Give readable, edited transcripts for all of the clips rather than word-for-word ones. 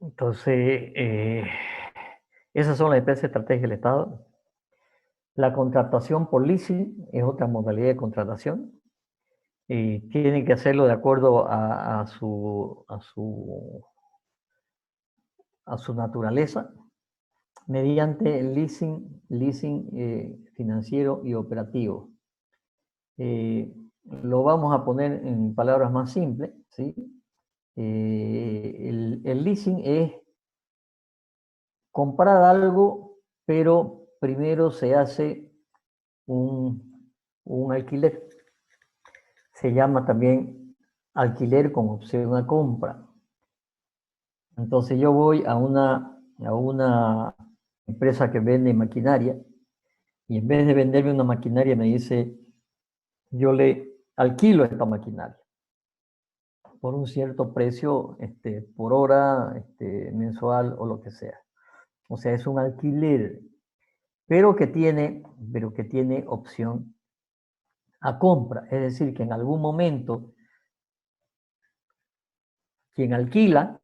Entonces, esas son las empresas estratégicas del Estado. La contratación por leasing es otra modalidad de contratación. Tienen que hacerlo de acuerdo a su naturaleza, mediante el leasing financiero y operativo. Lo vamos a poner en palabras más simples, ¿sí? El leasing es comprar algo, pero primero se hace un alquiler. Se llama también alquiler con opción a compra. Entonces yo voy a una empresa que vende maquinaria y en vez de venderme una maquinaria me dice, yo le alquilo esta maquinaria por un cierto precio, por hora, mensual o lo que sea. O sea, es un alquiler, pero que tiene opción a compra. Es decir, que en algún momento quien alquila,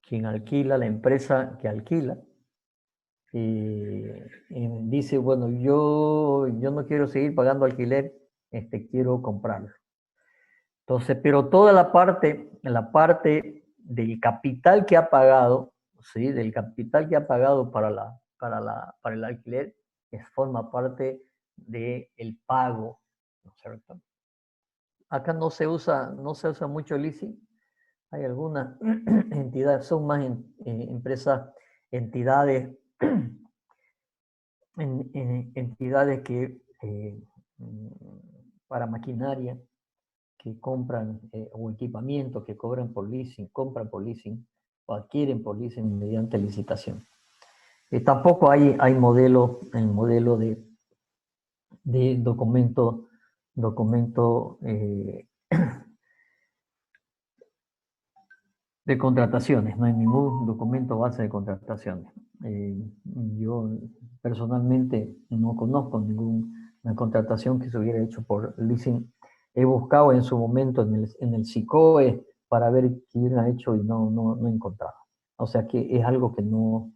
la empresa que alquila, dice, bueno, yo no quiero seguir pagando alquiler, quiero comprarlo. Entonces, pero toda la parte del capital que ha pagado, ¿sí? Del capital que ha pagado para el alquiler, forma parte del pago, ¿no es cierto? Acá no se usa mucho el leasing. Hay algunas entidades, son más empresas, entidades, entidades que para maquinaria que compran o equipamiento que cobran por leasing, compran por leasing o adquieren por leasing mediante licitación. Tampoco hay modelo de documento de contrataciones, no hay ningún documento base de contrataciones. Eh, yo personalmente no conozco ninguna contratación que se hubiera hecho por leasing. He buscado en su momento en el SICOE para ver quién ha hecho y no he encontrado. O sea que es algo que no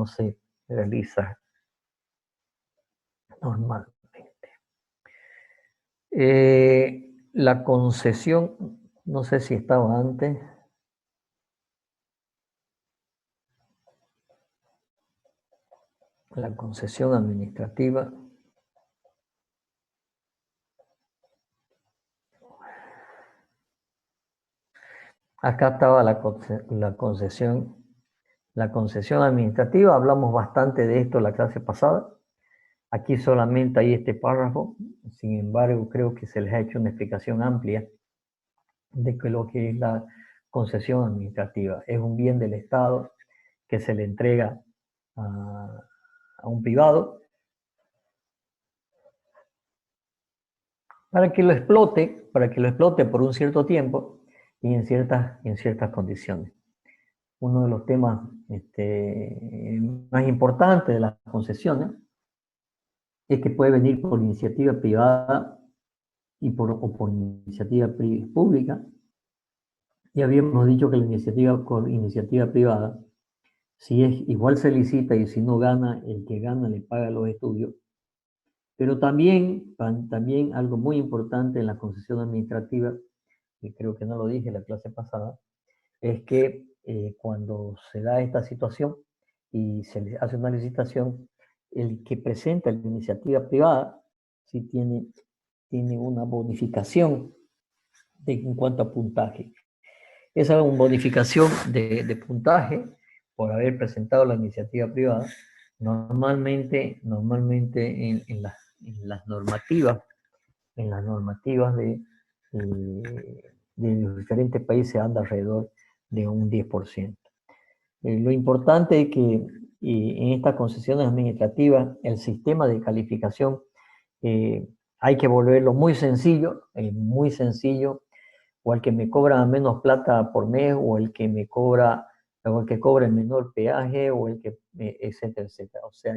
se realiza normalmente. La concesión, no sé si estaba antes. La concesión administrativa. Acá estaba la concesión administrativa. Hablamos bastante de esto la clase pasada. Aquí solamente hay este párrafo. Sin embargo, creo que se les ha hecho una explicación amplia de lo que es la concesión administrativa. Es un bien del Estado que se le entrega a un privado para que lo explote por un cierto tiempo y en ciertas condiciones. Uno de los temas más importantes de las concesiones es que puede venir por iniciativa privada o por iniciativa pública. Ya habíamos dicho que la iniciativa con iniciativa privada, si es igual se licita y si no gana, el que gana le paga los estudios. Pero también algo muy importante en la concesión administrativa, y creo que no lo dije en la clase pasada, es que cuando se da esta situación y se le hace una licitación, el que presenta la iniciativa privada sí tiene una bonificación en cuanto a puntaje. Esa bonificación de puntaje por haber presentado la iniciativa privada, normalmente en las normativas, de los diferentes países anda alrededor de un 10%. Lo importante es que en estas concesiones administrativas el sistema de calificación hay que volverlo muy sencillo, o el que me cobra menos plata por mes, o el que cobra el menor peaje, o etcétera, etcétera. O sea,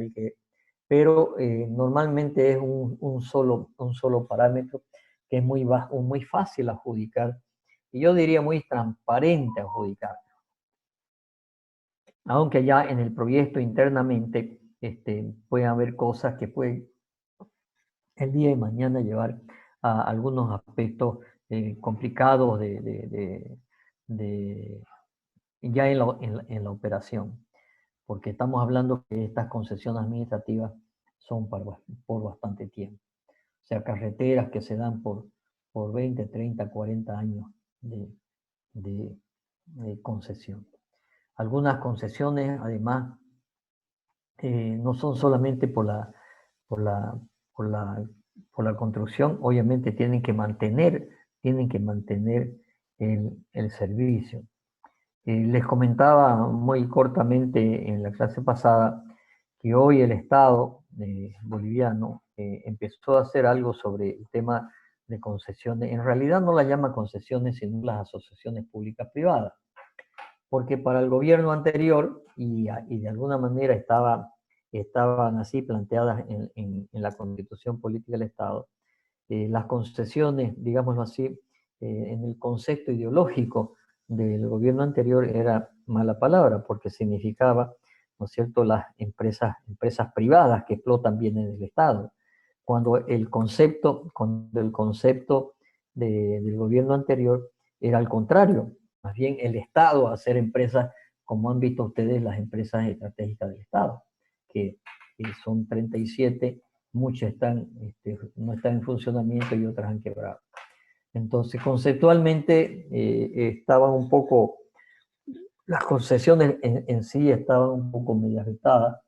pero normalmente es un solo parámetro que es muy fácil adjudicar, y yo diría muy transparente adjudicar. aunque ya en el proyecto internamente pueden haber cosas que pueden el día de mañana llevar a algunos aspectos complicados ya en la operación, porque estamos hablando que estas concesiones administrativas son por bastante tiempo. O sea, carreteras que se dan por 20, 30, 40 años de, de concesión. Algunas concesiones, además, no son solamente por la, por la, por la construcción, obviamente tienen que mantener el servicio. Les comentaba muy cortamente en la clase pasada que hoy el Estado boliviano empezó a hacer algo sobre el tema de concesiones. En realidad no la llama concesiones, sino las asociaciones públicas privadas, porque para el gobierno anterior, y de alguna manera estaban así planteadas en la Constitución Política del Estado, las concesiones, digámoslo así, en el concepto ideológico del gobierno anterior era mala palabra, porque significaba, ¿no es cierto?, las empresas privadas que explotan bienes del Estado, cuando el concepto del gobierno anterior era al contrario, más bien el Estado hacer empresas, como han visto ustedes, las empresas estratégicas del Estado, que son 37, muchas no están en funcionamiento y otras han quebrado. Entonces, conceptualmente, estaban un poco, las concesiones en sí estaban un poco medio afectadas.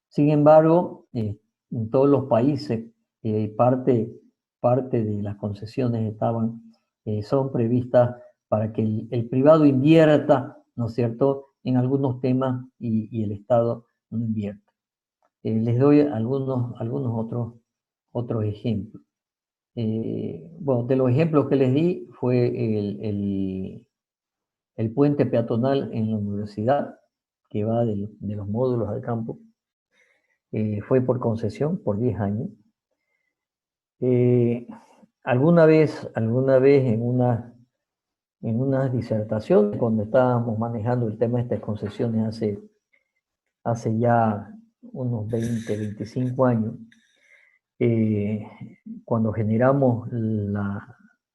Sin embargo, en todos los países, parte de las concesiones son previstas para que el privado invierta, ¿no es cierto?, en algunos temas y el Estado no invierta. Les doy algunos otros ejemplos. Bueno, de los ejemplos que les di fue el puente peatonal en la universidad, que va de los módulos al campo. Fue por concesión, por 10 años. Alguna vez en unas disertaciones, cuando estábamos manejando el tema de estas concesiones hace ya unos 20, 25 años, cuando generamos la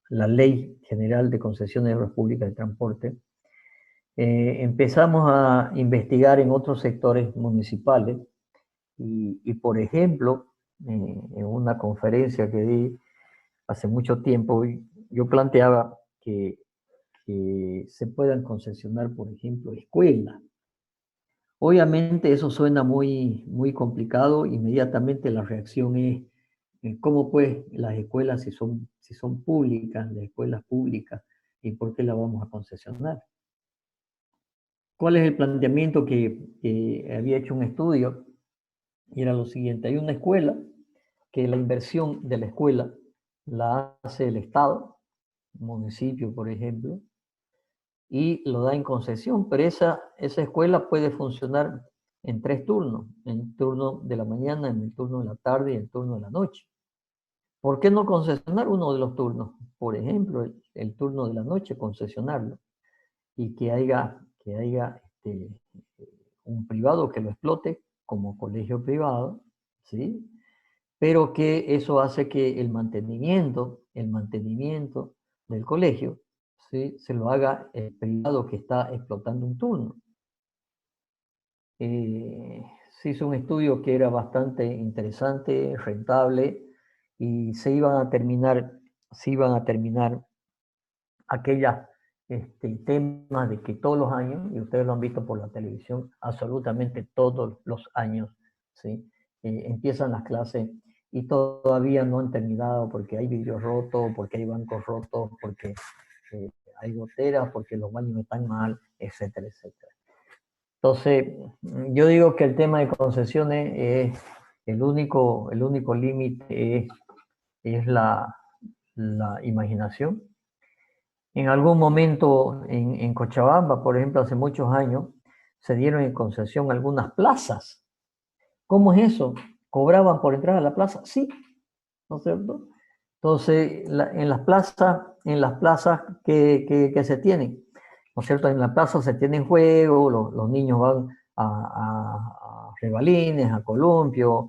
Ley General de Concesiones de Obras Públicas de Transporte, empezamos a investigar en otros sectores municipales y por ejemplo, en una conferencia que di hace mucho tiempo, yo planteaba que se puedan concesionar, por ejemplo, escuelas. Obviamente eso suena muy, muy complicado, inmediatamente la reacción es cómo pues las escuelas, si son públicas, las escuelas públicas, ¿y por qué las vamos a concesionar? ¿Cuál es el planteamiento que había hecho un estudio? Y era lo siguiente: hay una escuela que la inversión de la escuela la hace el Estado, municipio, por ejemplo, y lo da en concesión, pero esa escuela puede funcionar en 3 turnos: en el turno de la mañana, en el turno de la tarde y en el turno de la noche. ¿Por qué no concesionar uno de los turnos? Por ejemplo, el turno de la noche, concesionarlo, y que haya un privado que lo explote como colegio privado, ¿sí? Pero que eso hace que el mantenimiento del colegio, ¿sí?, se lo haga el privado que está explotando un turno. Se hizo un estudio que era bastante interesante, rentable, y se iban a terminar aquellas temas de que todos los años, y ustedes lo han visto por la televisión, absolutamente todos los años, ¿sí?, empiezan las clases y todavía no han terminado porque hay vidrios rotos, porque hay bancos rotos, porque hay goteras, porque los baños están mal, etcétera, etcétera. Entonces, yo digo que el tema de concesiones es el único límite es la imaginación. En algún momento en Cochabamba, por ejemplo, hace muchos años, se dieron en concesión algunas plazas. ¿Cómo es eso? ¿Cobraban por entrar a la plaza? Sí, ¿no es cierto? Entonces, en las plazas que se tienen, ¿no es cierto? En la plaza se tienen juegos, los niños van a rebalines, a columpio,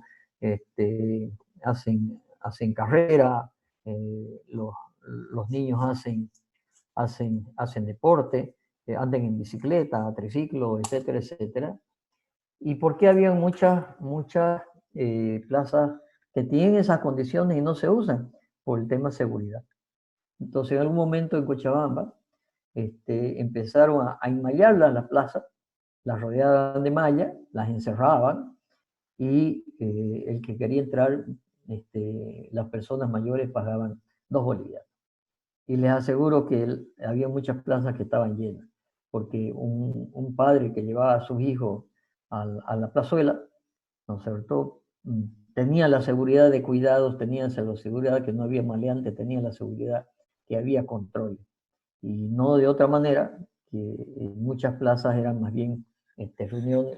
hacen carrera, los niños hacen deporte, andan en bicicleta, triciclo, etcétera, etcétera. ¿Y por qué había muchas plazas que tienen esas condiciones y no se usan? Por el tema de seguridad. Entonces, en algún momento en Cochabamba, empezaron a enmallarlas las plazas, las rodeaban de malla, las encerraban, y el que quería entrar, las personas mayores pagaban 2 bolívares. Y les aseguro que había muchas plazas que estaban llenas, porque un padre que llevaba a sus hijos a la plazuela, ¿no es cierto? Tenía la seguridad de cuidados, tenía la seguridad que no había maleantes, tenía la seguridad que había control. Y no de otra manera, que muchas plazas eran más bien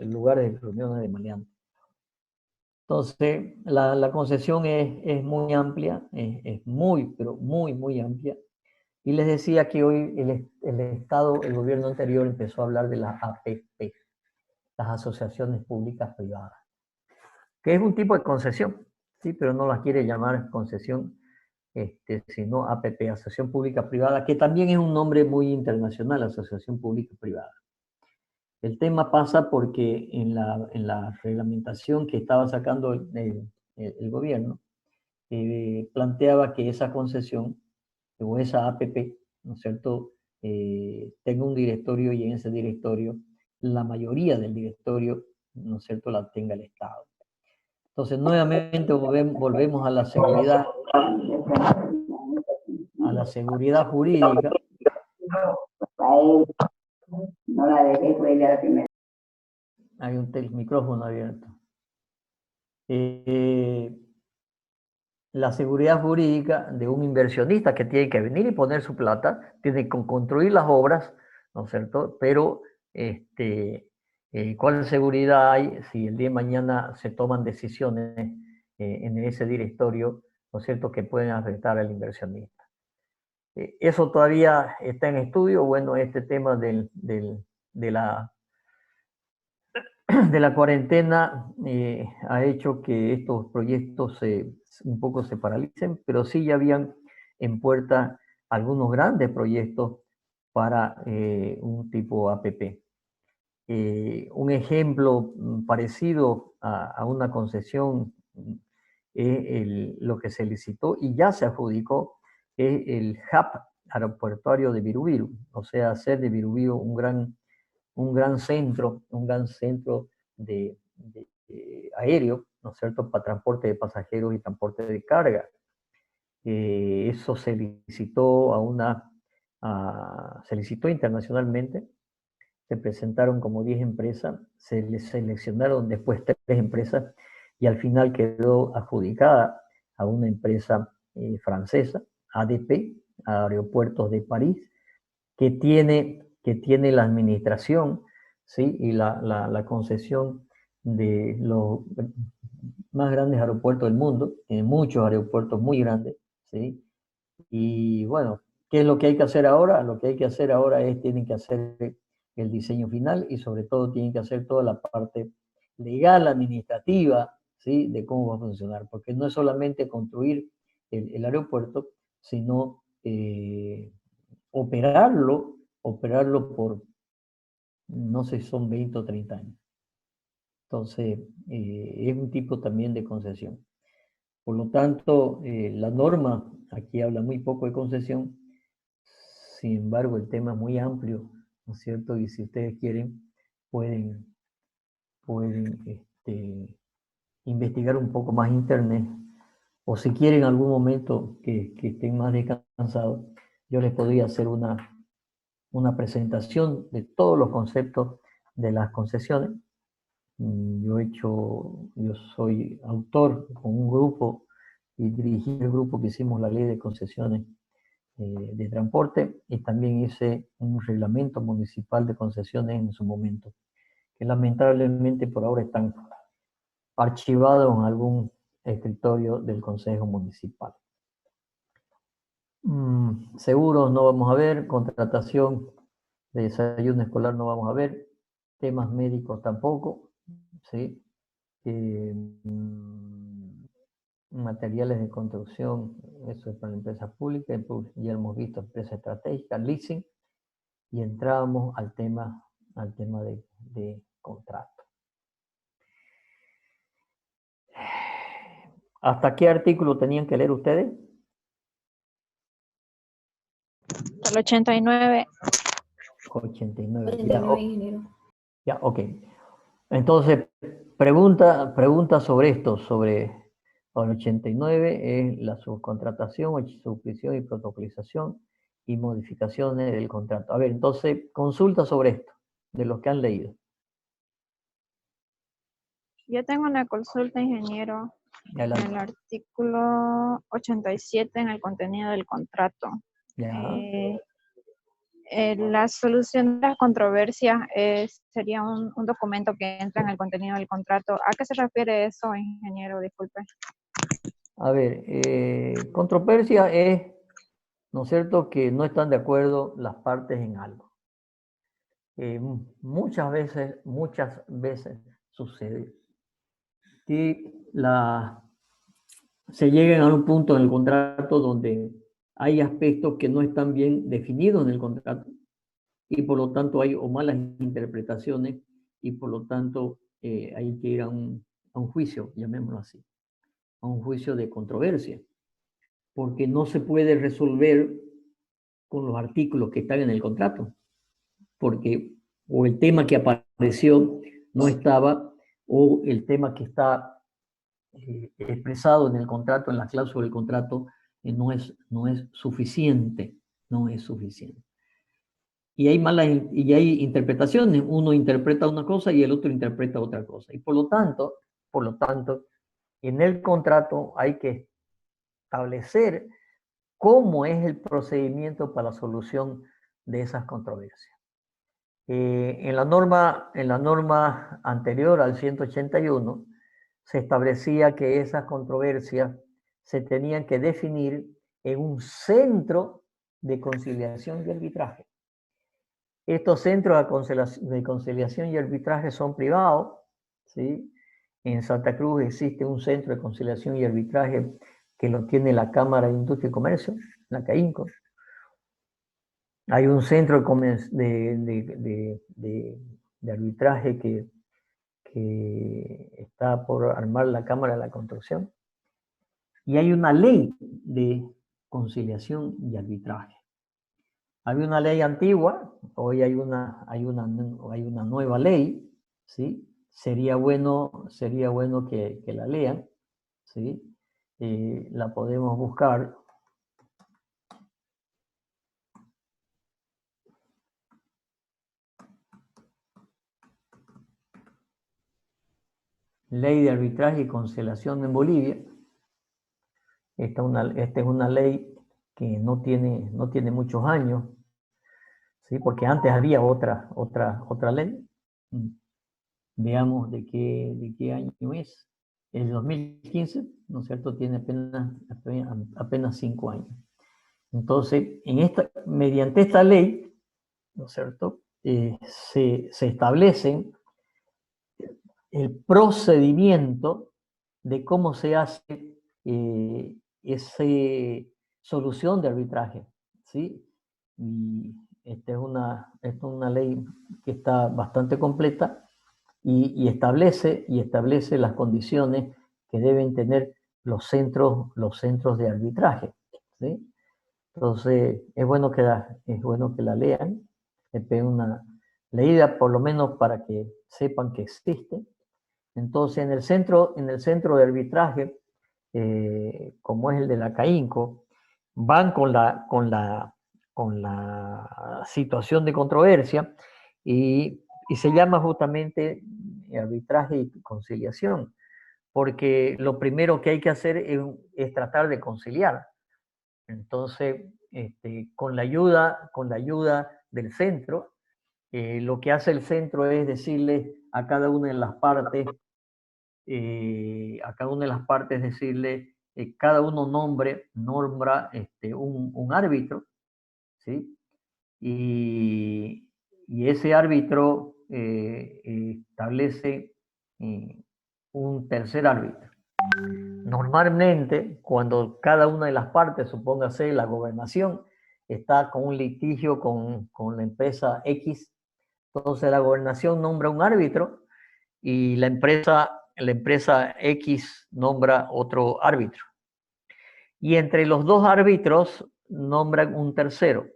lugares de reuniones de maleantes. Entonces, la concesión es muy amplia, es muy, pero muy, muy amplia. Y les decía que hoy el Estado, el gobierno anterior empezó a hablar de las APP, las asociaciones públicas privadas, que es un tipo de concesión, ¿sí? Pero no las quiere llamar concesión, sino APP, Asociación Pública Privada, que también es un nombre muy internacional, Asociación Pública Privada. El tema pasa porque en la reglamentación que estaba sacando el gobierno, planteaba que esa concesión o esa APP, ¿no es cierto?, tenga un directorio y en ese directorio, la mayoría del directorio, ¿no es cierto?, la tenga el Estado. Entonces, nuevamente volvemos a la seguridad jurídica. No la dejé, fue ella la primera. Hay un micrófono abierto. La seguridad jurídica de un inversionista que tiene que venir y poner su plata, tiene que construir las obras, ¿no es cierto? Pero, ¿cuál seguridad hay si el día de mañana se toman decisiones en ese directorio, ¿no es cierto?, que pueden afectar al inversionista? Eso todavía está en estudio. Bueno, este tema de la cuarentena ha hecho que estos proyectos un poco se paralicen, pero sí ya habían en puerta algunos grandes proyectos para un tipo APP. Un ejemplo parecido a una concesión es lo que se licitó y ya se adjudicó, es el hub aeroportuario de Virubiru, o sea, hacer de Virubiru un gran centro de aéreo, ¿no es cierto?, para transporte de pasajeros y transporte de carga. Eso se licitó se licitó internacionalmente, se presentaron como 10 empresas, se les seleccionaron después 3 empresas y al final quedó adjudicada a una empresa francesa, ADP, Aeropuertos de París, que tiene la administración, ¿sí?, y la concesión de los más grandes aeropuertos del mundo, tiene muchos aeropuertos muy grandes, ¿sí? Y bueno, ¿qué es lo que hay que hacer ahora? Lo que hay que hacer ahora tienen que hacer el diseño final y sobre todo tienen que hacer toda la parte legal, administrativa, ¿sí?, de cómo va a funcionar, porque no es solamente construir el aeropuerto, sino operarlo por, no sé, son 20 o 30 años. Entonces, es un tipo también de concesión. Por lo tanto, la norma aquí habla muy poco de concesión, sin embargo, el tema es muy amplio, ¿no es cierto? Y si ustedes quieren, pueden investigar un poco más internet, o si quieren en algún momento que estén más descansados, yo les podría hacer una presentación de todos los conceptos de las concesiones. Yo soy autor con un grupo y dirigí el grupo que hicimos la ley de concesiones de transporte, y también hice un reglamento municipal de concesiones en su momento, que lamentablemente por ahora están archivados en algún escritorio del Consejo Municipal. Seguros no vamos a ver, contratación de desayuno escolar no vamos a ver, temas médicos tampoco, ¿sí? Materiales de construcción, eso es para la empresa pública, ya hemos visto empresa estratégica, leasing, y entrábamos al tema de contrato. ¿Hasta qué artículo tenían que leer ustedes? El 89. 89. Ya, ok. Entonces, pregunta sobre esto, sobre el 89, es la subcontratación, suscripción y protocolización y modificaciones del contrato. A ver, entonces, consulta sobre esto, de los que han leído. Yo tengo una consulta, ingeniero, Adelante. en el artículo 87 en el contenido del contrato. Ya. La solución de las controversias sería un documento que entra en el contenido del contrato. ¿A qué se refiere eso, ingeniero? Disculpe. A ver, controversia es, ¿no es cierto?, que no están de acuerdo las partes en algo. Muchas veces sucede que se lleguen a un punto en el contrato donde hay aspectos que no están bien definidos en el contrato y por lo tanto hay o malas interpretaciones y por lo tanto hay que ir a un juicio, llamémoslo así, a un juicio de controversia, porque no se puede resolver con los artículos que están en el contrato, porque o el tema que apareció no estaba, o el tema que está expresado en el contrato, en la cláusula del contrato, no es suficiente, no es suficiente. Y hay interpretaciones, uno interpreta una cosa y el otro interpreta otra cosa. Y por lo tanto, en el contrato hay que establecer cómo es el procedimiento para la solución de esas controversias. En la norma anterior al 181 se establecía que esas controversias se tenían que definir en un centro de conciliación y arbitraje. Estos centros de conciliación y arbitraje son privados, ¿sí? En Santa Cruz existe un centro de conciliación y arbitraje que lo tiene la Cámara de Industria y Comercio, la CAINCO. Hay un centro de arbitraje que está por armar la Cámara de la Construcción. Y hay una ley de conciliación y arbitraje. Había una ley antigua, hoy hay una nueva ley, ¿sí? Sería bueno que la lean, ¿sí? La podemos buscar. Ley de arbitraje y conciliación en Bolivia. Esta es una ley que no tiene muchos años, ¿sí? Porque antes había otra ley. Veamos de qué año es. El 2015, ¿no es cierto? Tiene apenas 5 años. Entonces, mediante esta ley, ¿no es cierto? Se establecen el procedimiento de cómo se hace esa solución de arbitraje, ¿sí? Y esta es una ley que está bastante completa y establece las condiciones que deben tener los centros de arbitraje, ¿sí? Entonces, es bueno que la lean, le peguen una leída por lo menos para que sepan que existe. Entonces, en el centro de arbitraje, como es el de la CAINCO, van con la situación de controversia y se llama justamente arbitraje y conciliación, porque lo primero que hay que hacer es tratar de conciliar. Entonces, con la ayuda del centro, lo que hace el centro es decirle a cada una de las partes, decirle, cada uno nombra un árbitro, ¿sí? Y ese árbitro establece un tercer árbitro. Normalmente, cuando cada una de las partes, supóngase la gobernación, está con un litigio con la empresa X, entonces la gobernación nombra un árbitro y la empresa X nombra otro árbitro. Y entre los dos árbitros nombran un tercero.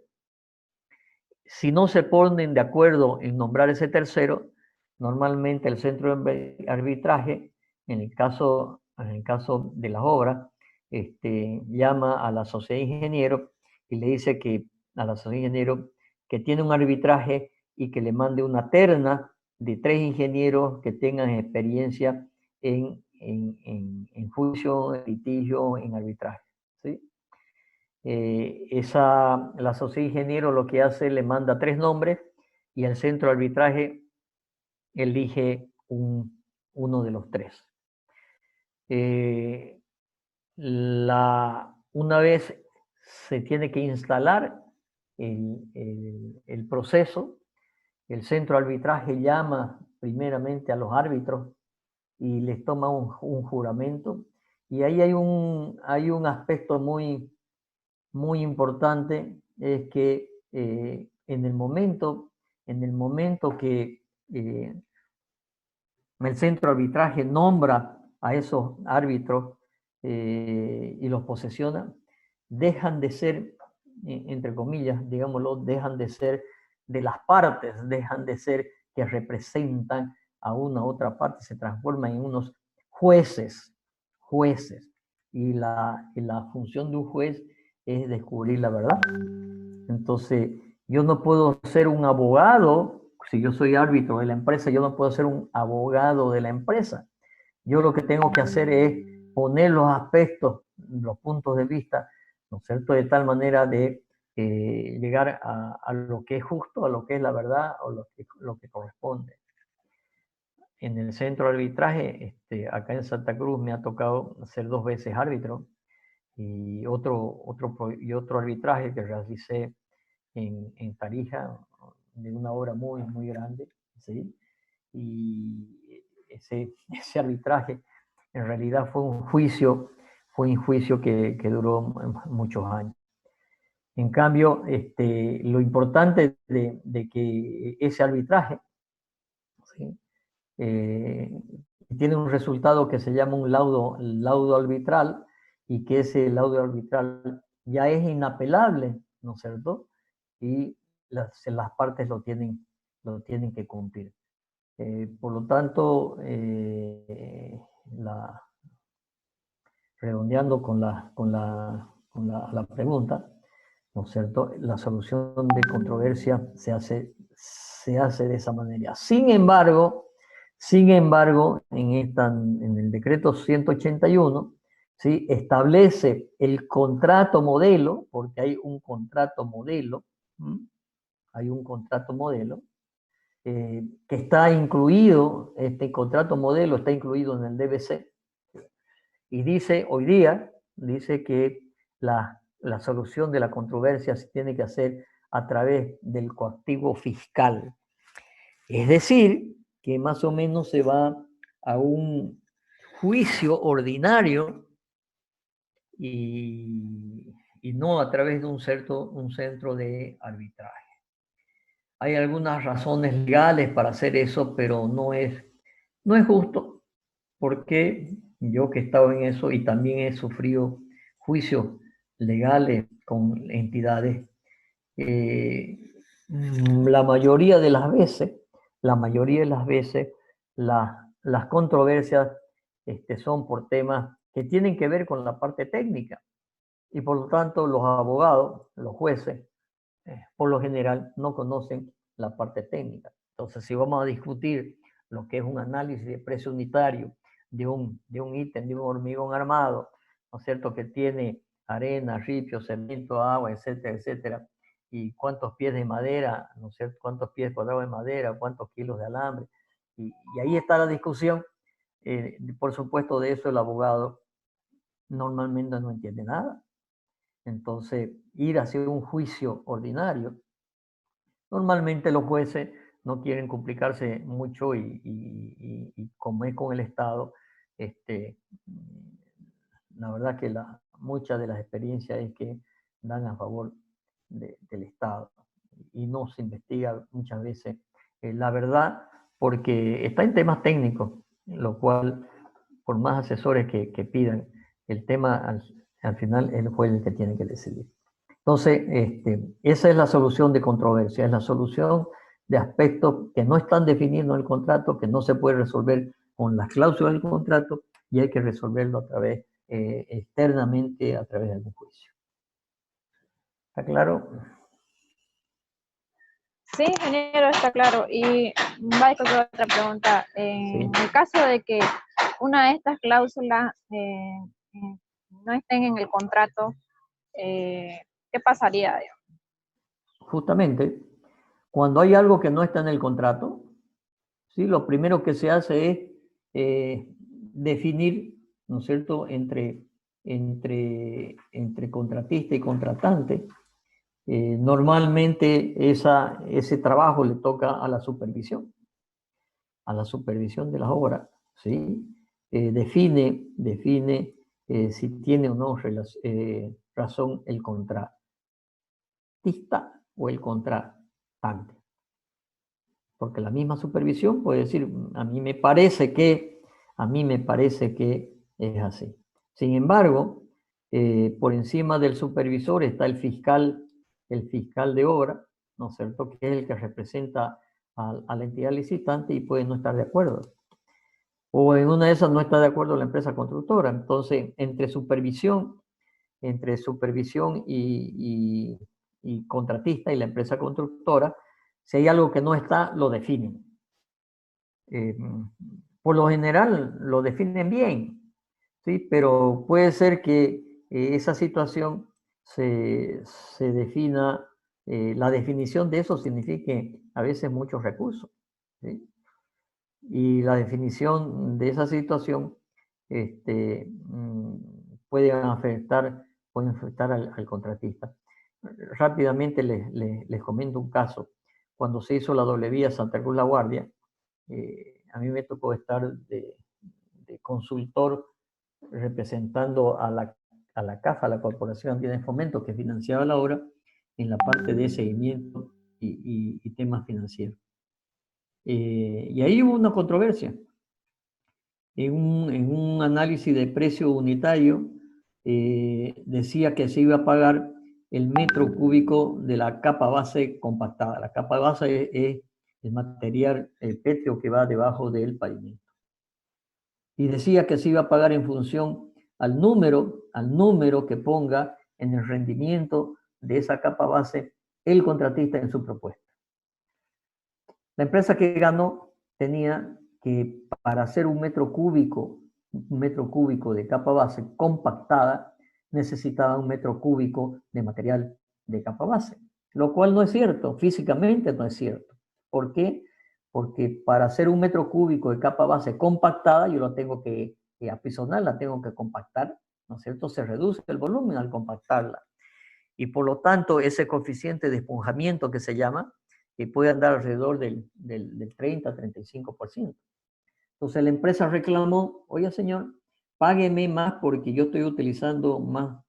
Si no se ponen de acuerdo en nombrar ese tercero, normalmente el centro de arbitraje, en el caso de las obras, llama a la sociedad de ingenieros y le dice que a la sociedad de ingenieros que tiene un arbitraje y que le mande una terna de 3 ingenieros que tengan experiencia en juicio, en litigio, en arbitraje. ¿Sí? La sociedad de ingenieros lo que hace, le manda 3 nombres y el centro de arbitraje elige uno de los 3. Una vez se tiene que instalar el proceso, el centro de arbitraje llama primeramente a los árbitros y les toma un juramento, y ahí hay un aspecto muy importante, es que en el momento que el centro de arbitraje nombra a esos árbitros y los posesiona, dejan de ser, entre comillas, digámoslo, dejan de ser de las partes, dejan de ser que representan a una u otra parte, se transforman en unos jueces. Y la función de un juez es descubrir la verdad. Entonces, yo no puedo ser un abogado, si yo soy árbitro de la empresa, yo no puedo ser un abogado de la empresa. Yo lo que tengo que hacer es poner los aspectos, los puntos de vista, ¿no es cierto?, de tal manera de llegar a lo que es justo, a lo que es la verdad, o lo que corresponde. En el centro de arbitraje, acá en Santa Cruz me ha tocado ser 2 veces árbitro, y otro arbitraje que realicé en Tarija, de una obra muy, muy grande, ¿sí? Y ese arbitraje en realidad fue un juicio que duró muchos años. En cambio, lo importante de que ese arbitraje, ¿sí?, tiene un resultado que se llama un laudo arbitral, y que ese laudo arbitral ya es inapelable, ¿no es cierto? Y las partes lo tienen que cumplir. Por lo tanto, redondeando con la pregunta, ¿no es cierto?, la solución de controversia se hace de esa manera. Sin embargo, en el decreto 181, ¿sí?, establece el contrato modelo, porque hay un contrato modelo, que está incluido, este contrato modelo está incluido en el DBC, y dice que la solución de la controversia se tiene que hacer a través del coactivo fiscal. Es decir, que más o menos se va a un juicio ordinario y no a través de un centro de arbitraje. Hay algunas razones legales para hacer eso, pero no es justo, porque yo que he estado en eso y también he sufrido juicios legales con entidades, la mayoría de las veces, las controversias son por temas que tienen que ver con la parte técnica, y por lo tanto los abogados, los jueces, por lo general no conocen la parte técnica. Entonces, si vamos a discutir lo que es un análisis de precio unitario de un ítem, de un hormigón armado, ¿no es cierto?, que tiene arena, ripio, cemento, agua, etcétera, etcétera, y cuántos pies de madera, ¿no es cierto?, cuántos pies cuadrados de madera, cuántos kilos de alambre, y ahí está la discusión. Por supuesto, de eso el abogado normalmente no entiende nada. Entonces, ir hacia un juicio ordinario, normalmente los jueces no quieren complicarse mucho y como es con el Estado, la verdad que muchas de las experiencias es que dan a favor del Estado y no se investiga muchas veces la verdad porque está en temas técnicos, lo cual por más asesores que pidan, el tema al final el juez es el que tiene que decidir. Entonces, esa es la solución de controversia, es la solución de aspectos que no están definidos en el contrato, que no se puede resolver con las cláusulas del contrato y hay que resolverlo a través, externamente, a través de algún juicio. ¿Está claro? Sí, ingeniero, está claro. Y va con otra pregunta. En el caso de que una de estas cláusulas no estén en el contrato, ¿qué pasaría? Justamente, cuando hay algo que no está en el contrato, ¿sí? Lo primero que se hace es definir, ¿no es cierto?, entre contratista y contratante. Normalmente ese trabajo le toca a la supervisión de las obras, ¿sí? Define si tiene o no razón el contratista o el contratante. Porque la misma supervisión puede decir, a mí me parece que es así. Sin embargo, por encima del supervisor está el fiscal de obra, ¿no es cierto?, que es el que representa a la entidad licitante y puede no estar de acuerdo. O en una de esas no está de acuerdo la empresa constructora. Entonces, entre supervisión y contratista y la empresa constructora, si hay algo que no está, lo definen. Por lo general lo definen bien, ¿sí? Pero puede ser que esa situación se defina, la definición de eso signifique a veces muchos recursos, ¿sí? Y la definición de esa situación puede afectar al contratista. Rápidamente les comento un caso. Cuando se hizo la doble vía Santa Cruz La Guardia, a mí me tocó estar de consultor representando a la CAFA, la Corporación Andina de Fomento, que financiaba la obra, en la parte de seguimiento y temas financieros. Y ahí hubo una controversia. En un análisis de precio unitario, decía que se iba a pagar el metro cúbico de la capa base compactada. La capa base es el material, el pétreo que va debajo del pavimento. Y decía que se iba a pagar en función al número que ponga en el rendimiento de esa capa base el contratista en su propuesta. La empresa que ganó tenía que, para hacer un metro cúbico de capa base compactada, necesitaba un metro cúbico de material de capa base, lo cual no es cierto, físicamente no es cierto. ¿Por qué? Porque para hacer un metro cúbico de capa base compactada, yo lo tengo que apisonar, la tengo que compactar, ¿no es cierto? Se reduce el volumen al compactarla. Y por lo tanto, ese coeficiente de esponjamiento que se llama, que puede andar alrededor del 30-35%. Entonces la empresa reclamó, oye señor, págueme más porque yo estoy utilizando más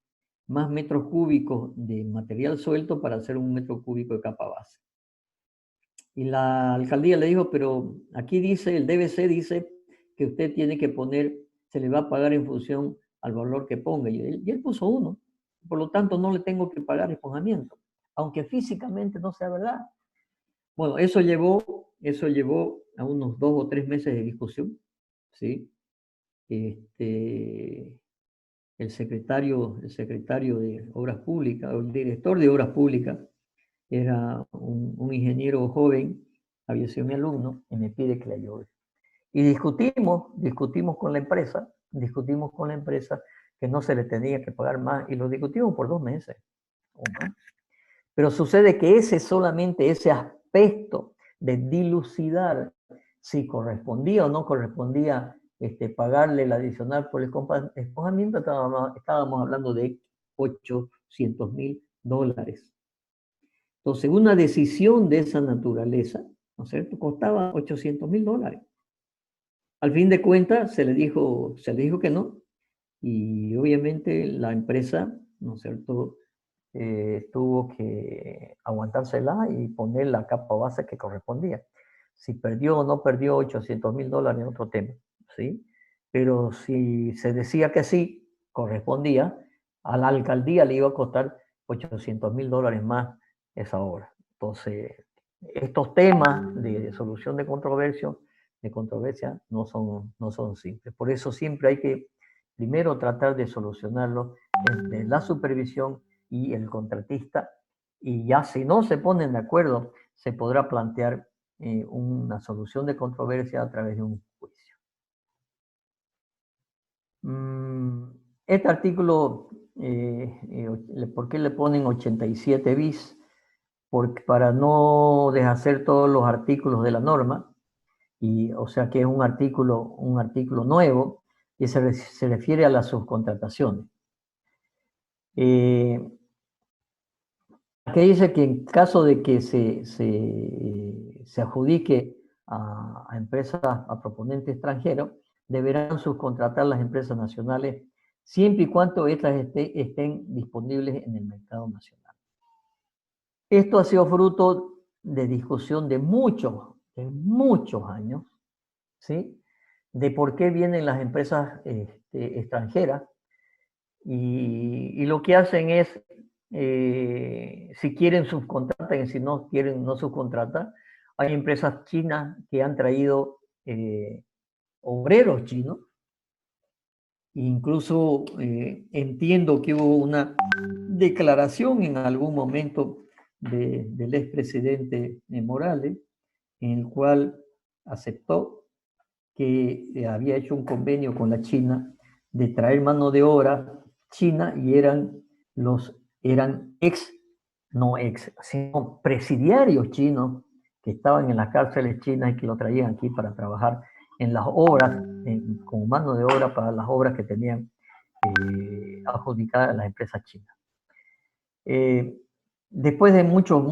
metros cúbicos de material suelto para hacer un metro cúbico de capa base. Y la alcaldía le dijo, pero aquí dice, el DBC dice que usted tiene que poner, se le va a pagar en función al valor que ponga. Y él puso 1. Por lo tanto, no le tengo que pagar esponjamiento, aunque físicamente no sea verdad. Bueno, eso llevó a unos 2 o 3 meses de discusión, ¿sí? El secretario de Obras Públicas, o el director de Obras Públicas, era un ingeniero joven, había sido mi alumno, y me pide que le ayude. Y discutimos con la empresa que no se le tenía que pagar más, y lo discutimos por 2 meses o más. Pero sucede que solamente ese aspecto de dilucidar si correspondía o no correspondía pagarle el adicional por el esponjamiento, estábamos hablando de $800,000. Entonces, una decisión de esa naturaleza, ¿no es cierto? Costaba $800.000. Al fin de cuentas se le dijo que no, y obviamente la empresa, ¿no es cierto?, tuvo que aguantársela y poner la capa base que correspondía. Si perdió o no perdió $800.000 es otro tema, ¿sí? Pero si se decía que sí, correspondía, a la alcaldía le iba a costar $800.000 más esa obra. Entonces, estos temas de solución de controversia no son simples. Por eso siempre hay que primero tratar de solucionarlo entre la supervisión y el contratista, y ya si no se ponen de acuerdo, se podrá plantear una solución de controversia a través de un juicio. Este artículo, ¿por qué le ponen 87 bis? Porque para no deshacer todos los artículos de la norma, y, o sea que es un artículo nuevo, y se refiere a las subcontrataciones. Aquí dice que en caso de que se adjudique a empresas, a proponentes extranjeros, deberán subcontratar las empresas nacionales siempre y cuando estas estén disponibles en el mercado nacional. Esto ha sido fruto de discusión de muchos años, ¿sí? De por qué vienen las empresas extranjeras, y lo que hacen es, si quieren subcontratan, y si no quieren no subcontratan. Hay empresas chinas que han traído obreros chinos. Incluso entiendo que hubo una declaración en algún momento del expresidente Morales, en el cual aceptó que había hecho un convenio con la China de traer mano de obra china, y eran sino presidiarios chinos que estaban en las cárceles chinas y que lo traían aquí para trabajar en las obras, como mano de obra para las obras que tenían adjudicadas a las empresas chinas. Después de muchos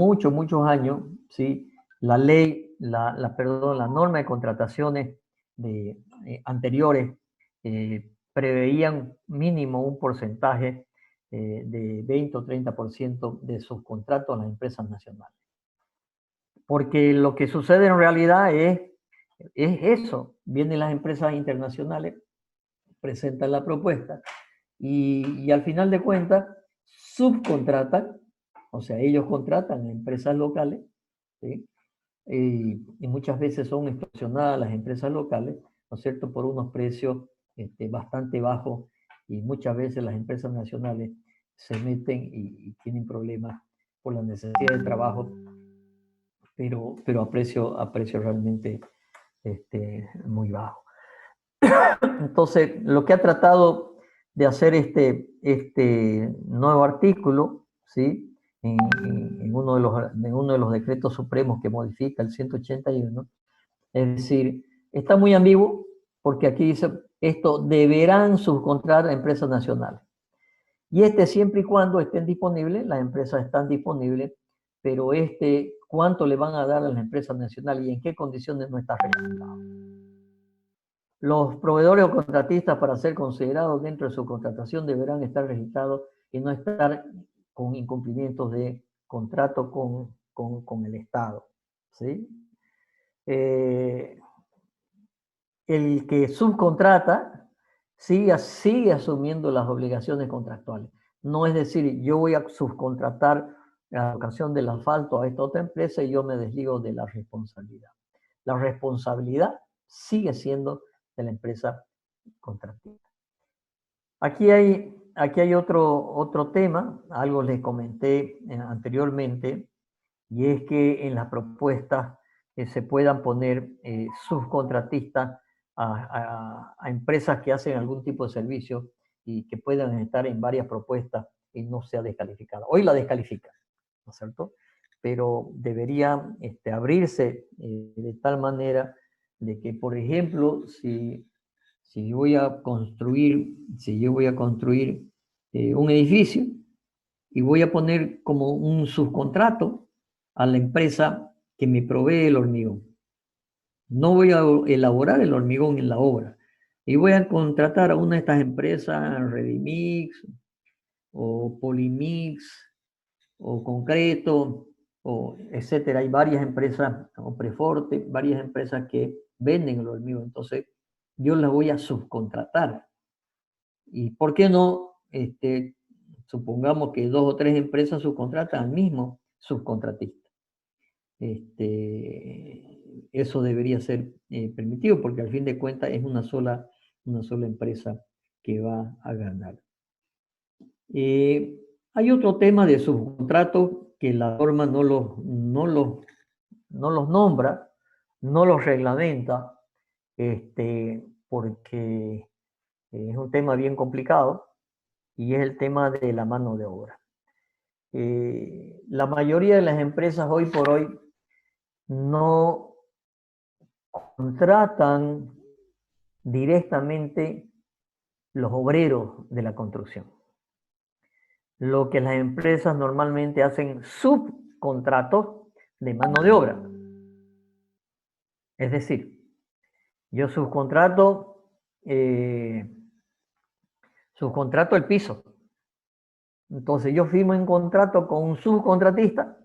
años, ¿sí?, la norma de contrataciones anteriores preveían mínimo un porcentaje de 20 o 30% de sus contratos a las empresas nacionales. Porque lo que sucede en realidad es eso: vienen las empresas internacionales, presentan la propuesta, y al final de cuentas subcontratan, o sea, ellos contratan a empresas locales, ¿sí? Y muchas veces son extorsionadas las empresas locales, ¿no es cierto?, por unos precios bastante bajos, y muchas veces las empresas nacionales se meten y tienen problemas por la necesidad de trabajo, pero a precio realmente muy bajo. Entonces, lo que ha tratado de hacer este nuevo artículo, ¿sí?, en uno de los decretos supremos que modifica el 181, es decir, está muy ambiguo, porque aquí dice, esto deberán subcontratar a empresas nacionales. Y siempre y cuando estén disponibles, las empresas están disponibles, pero ¿cuánto le van a dar a las empresas nacionales y en qué condiciones no está registrado? Los proveedores o contratistas, para ser considerados dentro de su contratación, deberán estar registrados y no estar con incumplimientos de contrato con el Estado, ¿sí? El que subcontrata sigue asumiendo las obligaciones contractuales. No es decir, yo voy a subcontratar la ocasión del asfalto a esta otra empresa y yo me desligo de la responsabilidad. La responsabilidad sigue siendo de la empresa contratista. Aquí hay otro tema, algo les comenté anteriormente, y es que en las propuestas se puedan poner subcontratistas a empresas que hacen algún tipo de servicio y que puedan estar en varias propuestas y no sea descalificada. Hoy la descalifican, ¿no es cierto? Pero debería abrirse de tal manera de que, por ejemplo, si yo voy a construir un edificio, y voy a poner como un subcontrato a la empresa que me provee el hormigón. No voy a elaborar el hormigón en la obra. Y voy a contratar a una de estas empresas, Redimix, o Polimix, o Concreto, o etcétera. Hay varias empresas, o Preforte, varias empresas que venden el hormigón. Entonces, yo las voy a subcontratar. ¿Y por qué no? Supongamos que 2 o 3 empresas subcontratan al mismo subcontratista. Eso debería ser permitido porque al fin de cuentas es una sola empresa que va a ganar. Hay otro tema de subcontrato que la norma no los nombra, no los reglamenta, porque es un tema bien complicado y es el tema de la mano de obra. La mayoría de las empresas hoy por hoy no contratan directamente los obreros de la construcción. Lo que las empresas normalmente hacen subcontratos de mano de obra. Es decir, yo subcontrato el piso. Entonces yo firmo un contrato con un subcontratista,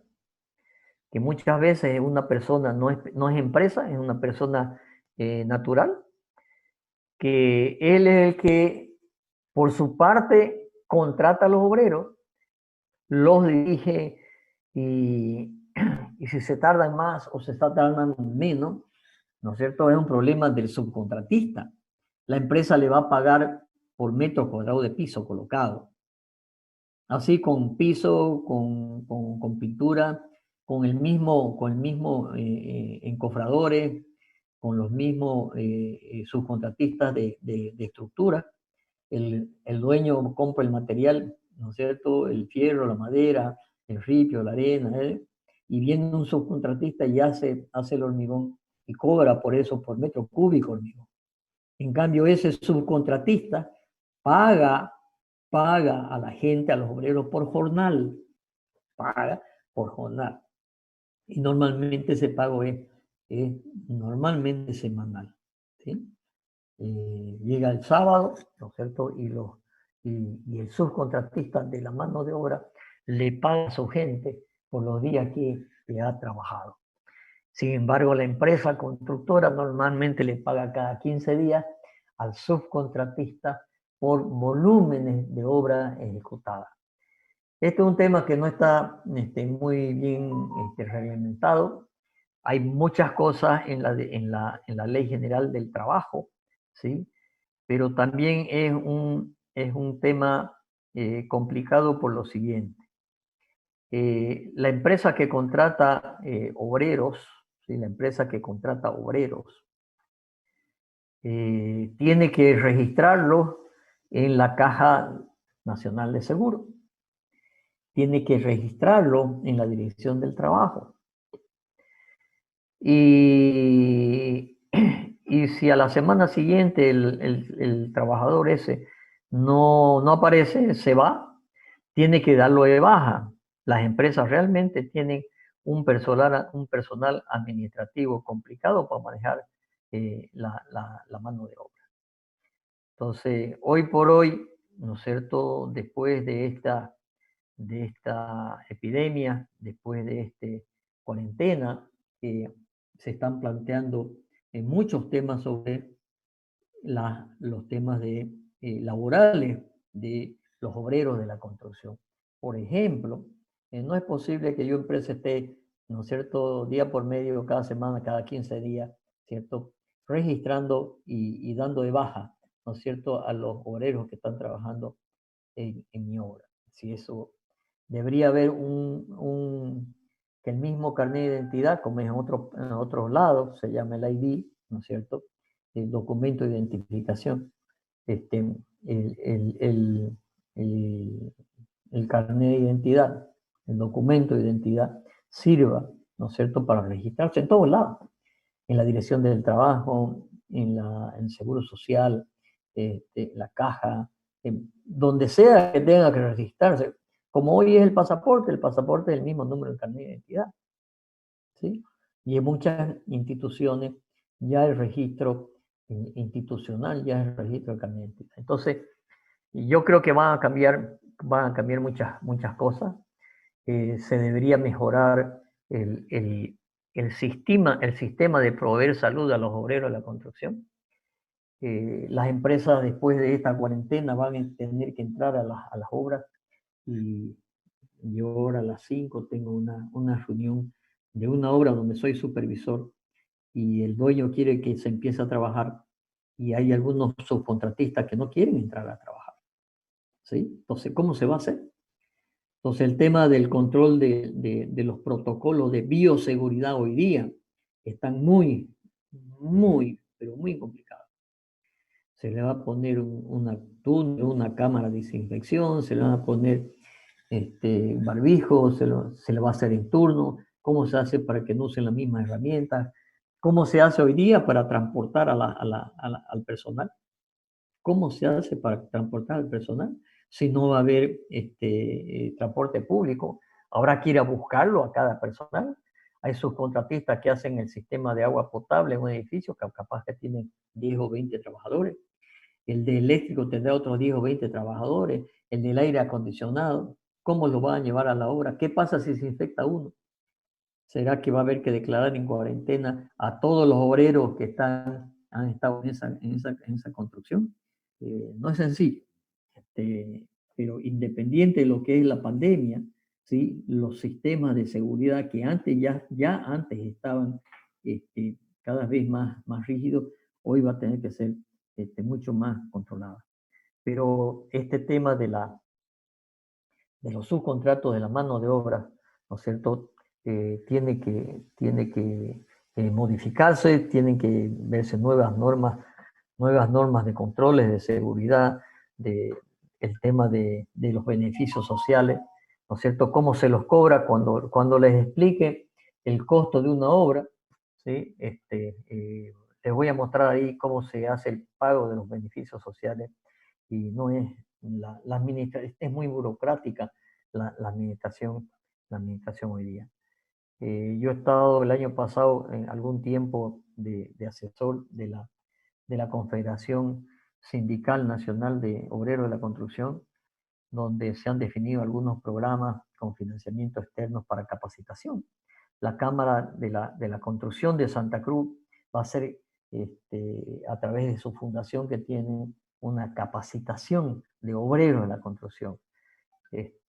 que muchas veces una persona no es empresa, es una persona natural, que él es el que por su parte contrata a los obreros, los dirige y si se tardan más o se está tardando menos, ¿no es cierto? Es un problema del subcontratista. La empresa le va a pagar por metro cuadrado de piso colocado. Así con piso, con pintura, con el mismo encofradores, con los mismos subcontratistas de estructura. El dueño compra el material, ¿no es cierto? El fierro, la madera, el ripio, la arena, y viene un subcontratista y hace el hormigón y cobra por eso, por metro cúbico hormigón. En cambio, ese subcontratista paga a la gente, a los obreros por jornal, paga por jornal. Y normalmente ese pago es normalmente semanal, ¿sí? Llega el sábado, ¿no es cierto? Y el subcontratista de la mano de obra le paga a su gente por los días que ha trabajado. Sin embargo, la empresa constructora normalmente le paga cada 15 días al subcontratista por volúmenes de obra ejecutada. Este es un tema que no está muy bien reglamentado. Hay muchas cosas en la Ley General del Trabajo, ¿sí? Pero también es un tema complicado por lo siguiente. La empresa que contrata obreros, ¿sí? La empresa que contrata obreros tiene que registrarlos en la Caja Nacional de Seguro. Tiene que registrarlo en la Dirección del Trabajo. Y si a la semana siguiente el trabajador ese no aparece, se va, tiene que darlo de baja. Las empresas realmente tienen un personal administrativo complicado para manejar la mano de obra. Entonces, hoy por hoy, ¿no es cierto?, después de esta epidemia, después de esta cuarentena, se están planteando muchos temas sobre los temas laborales de los obreros de la construcción. Por ejemplo, no es posible que yo empresa esté, ¿no es cierto?, día por medio, cada semana, cada 15 días, ¿cierto?, registrando y dando de baja, ¿no es cierto?, a los obreros que están trabajando en mi obra. Si eso debería haber que el mismo carnet de identidad, como es en otros lados, se llama el ID, ¿no es cierto?, el documento de identificación, el carnet de identidad, el documento de identidad, sirva, ¿no es cierto?, para registrarse en todos lados, en la Dirección del Trabajo, en el Seguro Social, la caja, donde sea que tenga que registrarse. Como hoy es el pasaporte es el mismo número del carnet de identidad, ¿sí? Y en muchas instituciones ya el registro institucional, ya es el registro de carnet de identidad. Entonces, yo creo que van a cambiar muchas cosas. Se debería mejorar el sistema de proveer salud a los obreros de la construcción. Las empresas después de esta cuarentena van a tener que entrar a las obras y yo ahora a las 5 tengo una reunión de una obra donde soy supervisor y el dueño quiere que se empiece a trabajar y hay algunos subcontratistas que no quieren entrar a trabajar. ¿Sí? Entonces, ¿cómo se va a hacer? Entonces, el tema del control de los protocolos de bioseguridad hoy día están pero muy complicados. Se le va a poner una cámara de desinfección, se le va a poner barbijo, se le va a hacer en turno, cómo se hace para que no usen las mismas herramientas, cómo se hace hoy día para transportar al personal, cómo se hace para transportar al personal, si no va a haber transporte público, habrá que ir a buscarlo a cada personal. Hay subcontratistas que hacen el sistema de agua potable en un edificio, que capaz que tienen 10 o 20 trabajadores. El de eléctrico tendrá otros 10 o 20 trabajadores. El del aire acondicionado, ¿cómo lo van a llevar a la obra? ¿Qué pasa si se infecta uno? ¿Será que va a haber que declarar en cuarentena a todos los obreros que han estado en esa construcción? No es sencillo. Pero independiente de lo que es la pandemia, ¿sí? Los sistemas de seguridad que antes ya antes estaban cada vez más rígidos, hoy va a tener que ser mucho más controlado. Pero este tema de los subcontratos de la mano de obra, ¿no es cierto? Tiene que modificarse, tienen que verse nuevas normas de controles, de seguridad, el tema de los beneficios sociales, ¿no es cierto? Cómo se los cobra cuando les explique el costo de una obra, ¿sí? Les voy a mostrar ahí cómo se hace el pago de los beneficios sociales y no es la administración, es muy burocrática la administración hoy día. Yo he estado el año pasado en algún tiempo de asesor de la Confederación Sindical Nacional de Obreros de la Construcción, donde se han definido algunos programas con financiamiento externos para capacitación. La Cámara de la Construcción de Santa Cruz va a ser, a través de su fundación, que tiene una capacitación de obreros de la construcción.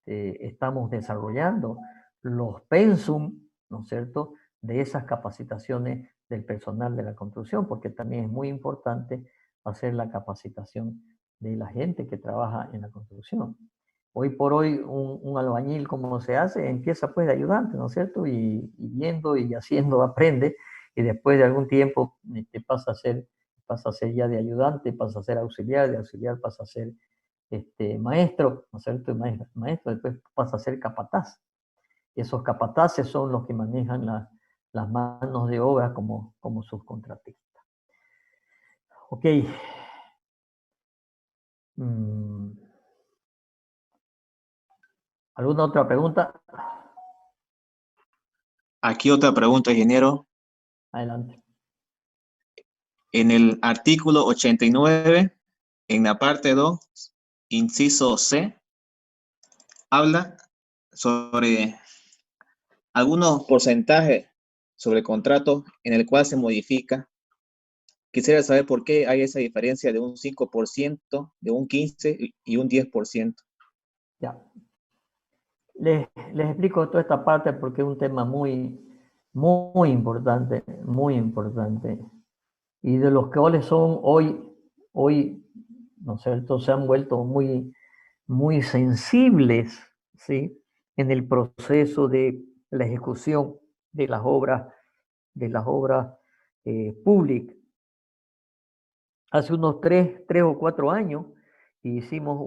Estamos desarrollando los pensum, ¿no es cierto?, de esas capacitaciones del personal de la construcción, porque también es muy importante hacer la capacitación de la gente que trabaja en la construcción. Hoy por hoy un albañil, como se hace, empieza pues de ayudante, ¿no es cierto? Y viendo y haciendo aprende, y después de algún tiempo pasa a ser ya de ayudante, pasa a ser auxiliar, de auxiliar pasa a ser maestro, ¿no es cierto? Maestro después pasa a ser capataz. Esos capataces son los que manejan las manos de obra como subcontratistas. Ok. ¿Alguna otra pregunta? Aquí otra pregunta, ingeniero. Adelante. En el artículo 89, en la parte 2, inciso C, habla sobre algunos porcentajes sobre contratos en el cual se modifica. Quisiera saber por qué hay esa diferencia de un 5%, de un 15% y un 10%. Ya. Les explico toda esta parte porque es un tema muy importante, y de los cuales son hoy, ¿no es cierto?, se han vuelto muy sensibles, ¿sí?, en el proceso de la ejecución de las obras públicas. Hace unos 3 o 4 años hicimos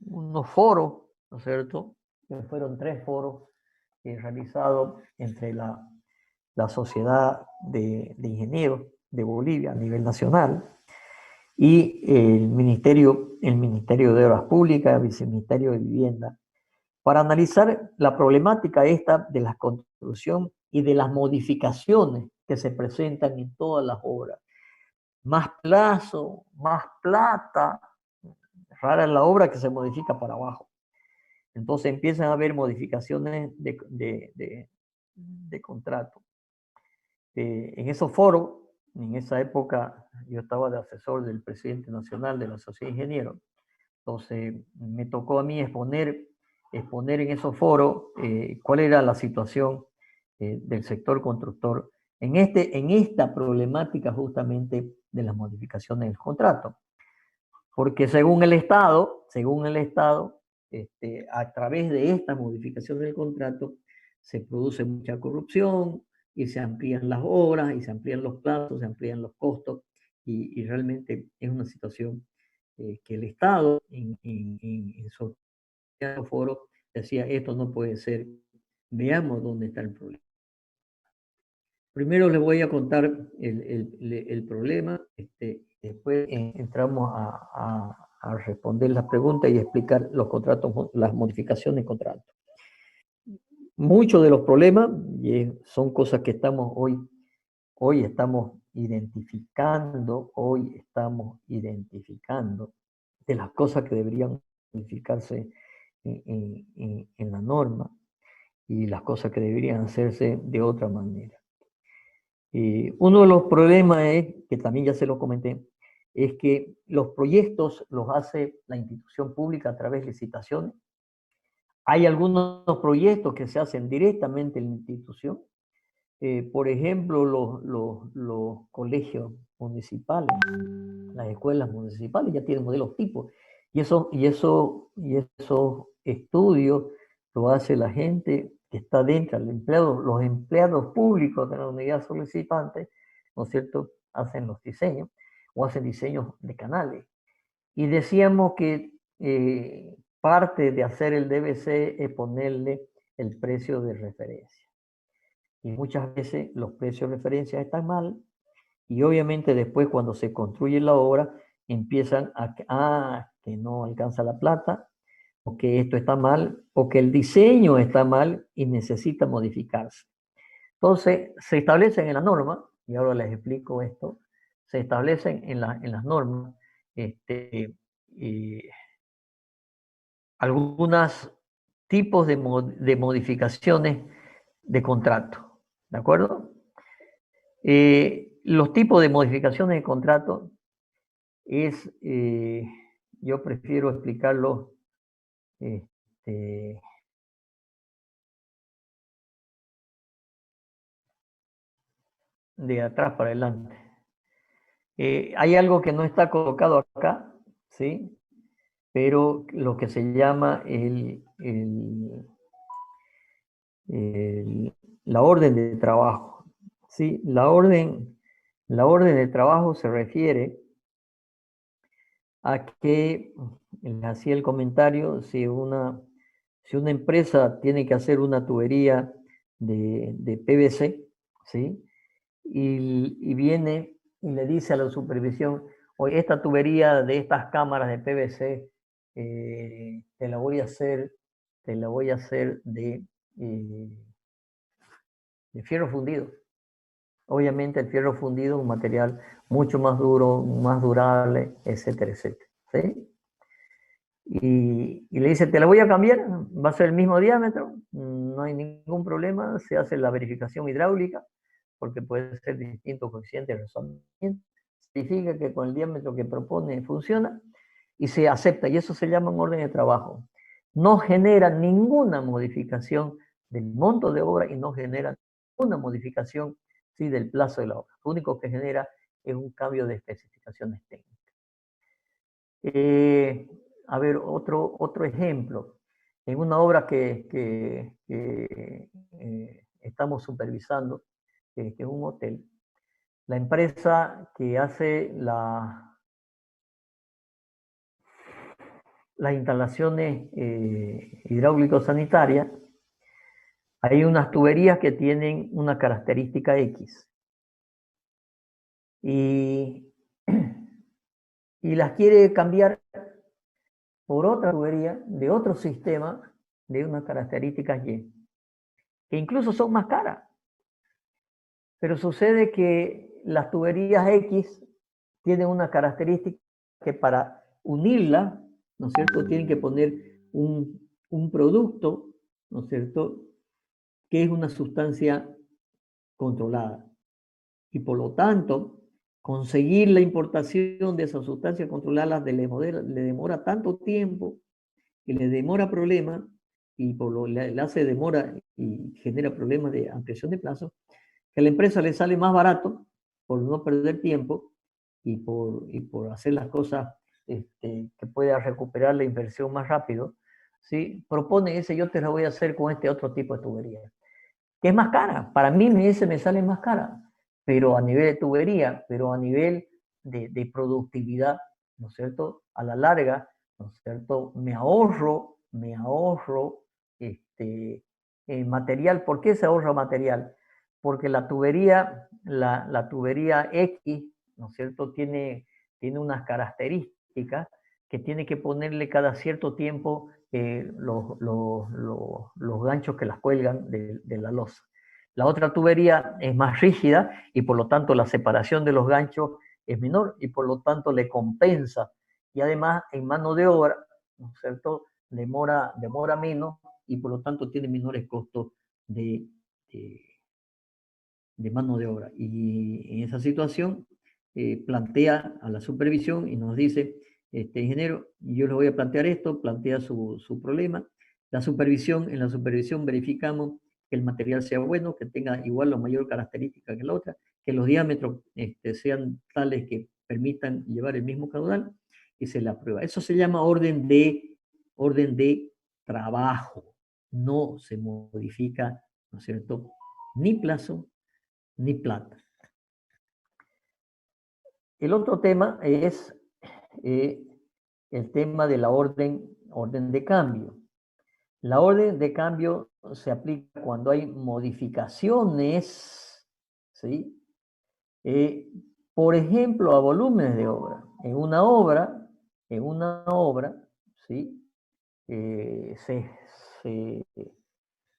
unos foros, ¿no es cierto?, que fueron 3 foros realizados entre la Sociedad de Ingenieros de Bolivia a nivel nacional y el Ministerio de Obras Públicas, el Viceministerio de Vivienda, para analizar la problemática esta de la construcción y de las modificaciones que se presentan en todas las obras. Más plazo, más plata, rara es la obra que se modifica para abajo. Entonces empiezan a haber modificaciones de contrato. En esos foros, en esa época, yo estaba de asesor del presidente nacional de la Sociedad de Ingenieros. Entonces me tocó a mí exponer en esos foros cuál era la situación del sector constructor en esta problemática justamente de las modificaciones del contrato. Porque según el Estado, a través de esta modificación del contrato, se produce mucha corrupción y se amplían las obras, y se amplían los plazos, se amplían los costos, y realmente es una situación que el Estado en su foro decía, esto no puede ser, veamos dónde está el problema. Primero les voy a contar el problema, después entramos a responder las preguntas y explicar los contratos, las modificaciones de contratos. Muchos de los problemas son cosas que estamos hoy estamos identificando de las cosas que deberían modificarse en la norma y las cosas que deberían hacerse de otra manera. Uno de los problemas es, que también ya se lo comenté, es que los proyectos los hace la institución pública a través de licitaciones. Hay algunos proyectos que se hacen directamente en la institución. Por ejemplo, los colegios municipales, las escuelas municipales ya tienen modelos tipos. Y esos estudios lo hace la gente que está dentro, los empleados públicos de la unidad solicitante, ¿no es cierto?, hacen los diseños o hacen diseños de canales. Y decíamos que parte de hacer el DBC es ponerle el precio de referencia. Y muchas veces los precios de referencia están mal, y obviamente después cuando se construye la obra empiezan que no alcanza la plata, o que esto está mal, o que el diseño está mal y necesita modificarse. Entonces se establecen en la norma, y ahora les explico esto, se establecen en las normas algunos tipos de modificaciones de contrato, ¿de acuerdo? Los tipos de modificaciones de contrato yo prefiero explicarlo de atrás para adelante. Hay algo que no está colocado acá, ¿sí? Pero lo que se llama la orden de trabajo, ¿sí? La orden de trabajo se refiere a que, hacía el comentario, si una empresa tiene que hacer una tubería de PVC, ¿sí?, y viene y le dice a la supervisión, oye, esta tubería de estas cámaras de PVC te la voy a hacer de fierro fundido. Obviamente el fierro fundido es un material mucho más duro, más durable, etcétera, etcétera, ¿sí? Y le dice, te la voy a cambiar, va a ser el mismo diámetro, no hay ningún problema, se hace la verificación hidráulica, porque puede ser distinto coeficiente de razonamiento, significa que con el diámetro que propone funciona, y se acepta, y eso se llama un orden de trabajo. No genera ninguna modificación del monto de obra y no genera ninguna modificación, ¿sí?, del plazo de la obra. Lo único que genera es un cambio de especificaciones técnicas. A ver, otro ejemplo. En una obra que estamos supervisando, que es un hotel, la empresa que hace las instalaciones hidráulico-sanitarias, hay unas tuberías que tienen una característica X. Y las quiere cambiar por otra tubería de otro sistema de unas características Y, que incluso son más caras. Pero sucede que las tuberías X tienen una característica que para unirla, ¿no es cierto?, tienen que poner un producto, ¿no es cierto?, que es una sustancia controlada. Y por lo tanto, conseguir la importación de esa sustancia controlada le demora tanto tiempo, que le demora problemas, y le hace demora y genera problemas de ampliación de plazo, que a la empresa le sale más barato por no perder tiempo y por hacer las cosas que pueda recuperar la inversión más rápido, ¿sí? Propone ese, yo te lo voy a hacer con este otro tipo de tubería, que es más cara. Para mí ese me sale más cara, pero a nivel de tubería, pero a nivel de productividad, ¿no es cierto? A la larga, ¿no es cierto? Me ahorro material. ¿Por qué se ahorra material? Porque la tubería X, ¿no es cierto?, tiene unas características que tiene que ponerle cada cierto tiempo los ganchos que las cuelgan de la losa. La otra tubería es más rígida y por lo tanto la separación de los ganchos es menor y por lo tanto le compensa. Y además en mano de obra, ¿no es cierto?, demora menos y por lo tanto tiene menores costos de mano de obra. Y en esa situación plantea a la supervisión y nos dice, ingeniero, yo le voy a plantear esto, plantea su problema. En la supervisión verificamos que el material sea bueno, que tenga igual o mayor característica que la otra, que los diámetros sean tales que permitan llevar el mismo caudal y se le aprueba. Eso se llama orden de trabajo. No se modifica, ¿no es cierto?, ni plazo ni plata. El otro tema es el tema de la orden de cambio. La orden de cambio se aplica cuando hay modificaciones, ¿sí? Por ejemplo, a volúmenes de obra. En una obra, ¿sí?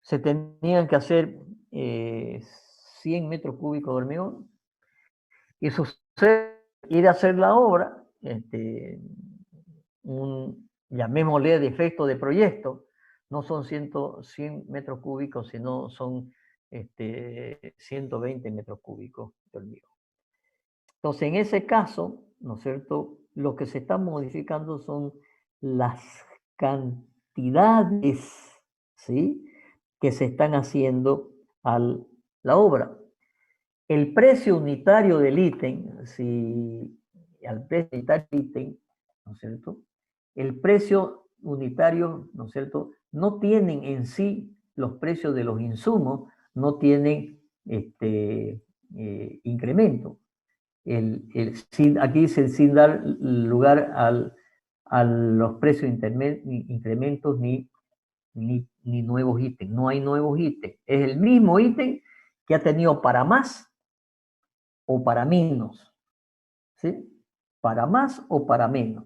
Se tenían que hacer 100 metros cúbicos de hormigón y sucede ir a hacer la obra, llamémosle defecto de proyecto, no son 100 metros cúbicos, sino son 120 metros cúbicos de hormigón. Entonces, en ese caso, ¿no es cierto?, lo que se está modificando son las cantidades, ¿sí?, que se están haciendo a la obra. El precio unitario del ítem, al precio unitario del ítem, ¿no es cierto?, el precio unitario, ¿no es cierto?, no tienen en sí los precios de los insumos, no tienen incremento. Aquí dice sin dar lugar a los precios incrementos ni nuevos ítems. No hay nuevos ítems. Es el mismo ítem que ha tenido para más o para menos. ¿Sí? Para más o para menos.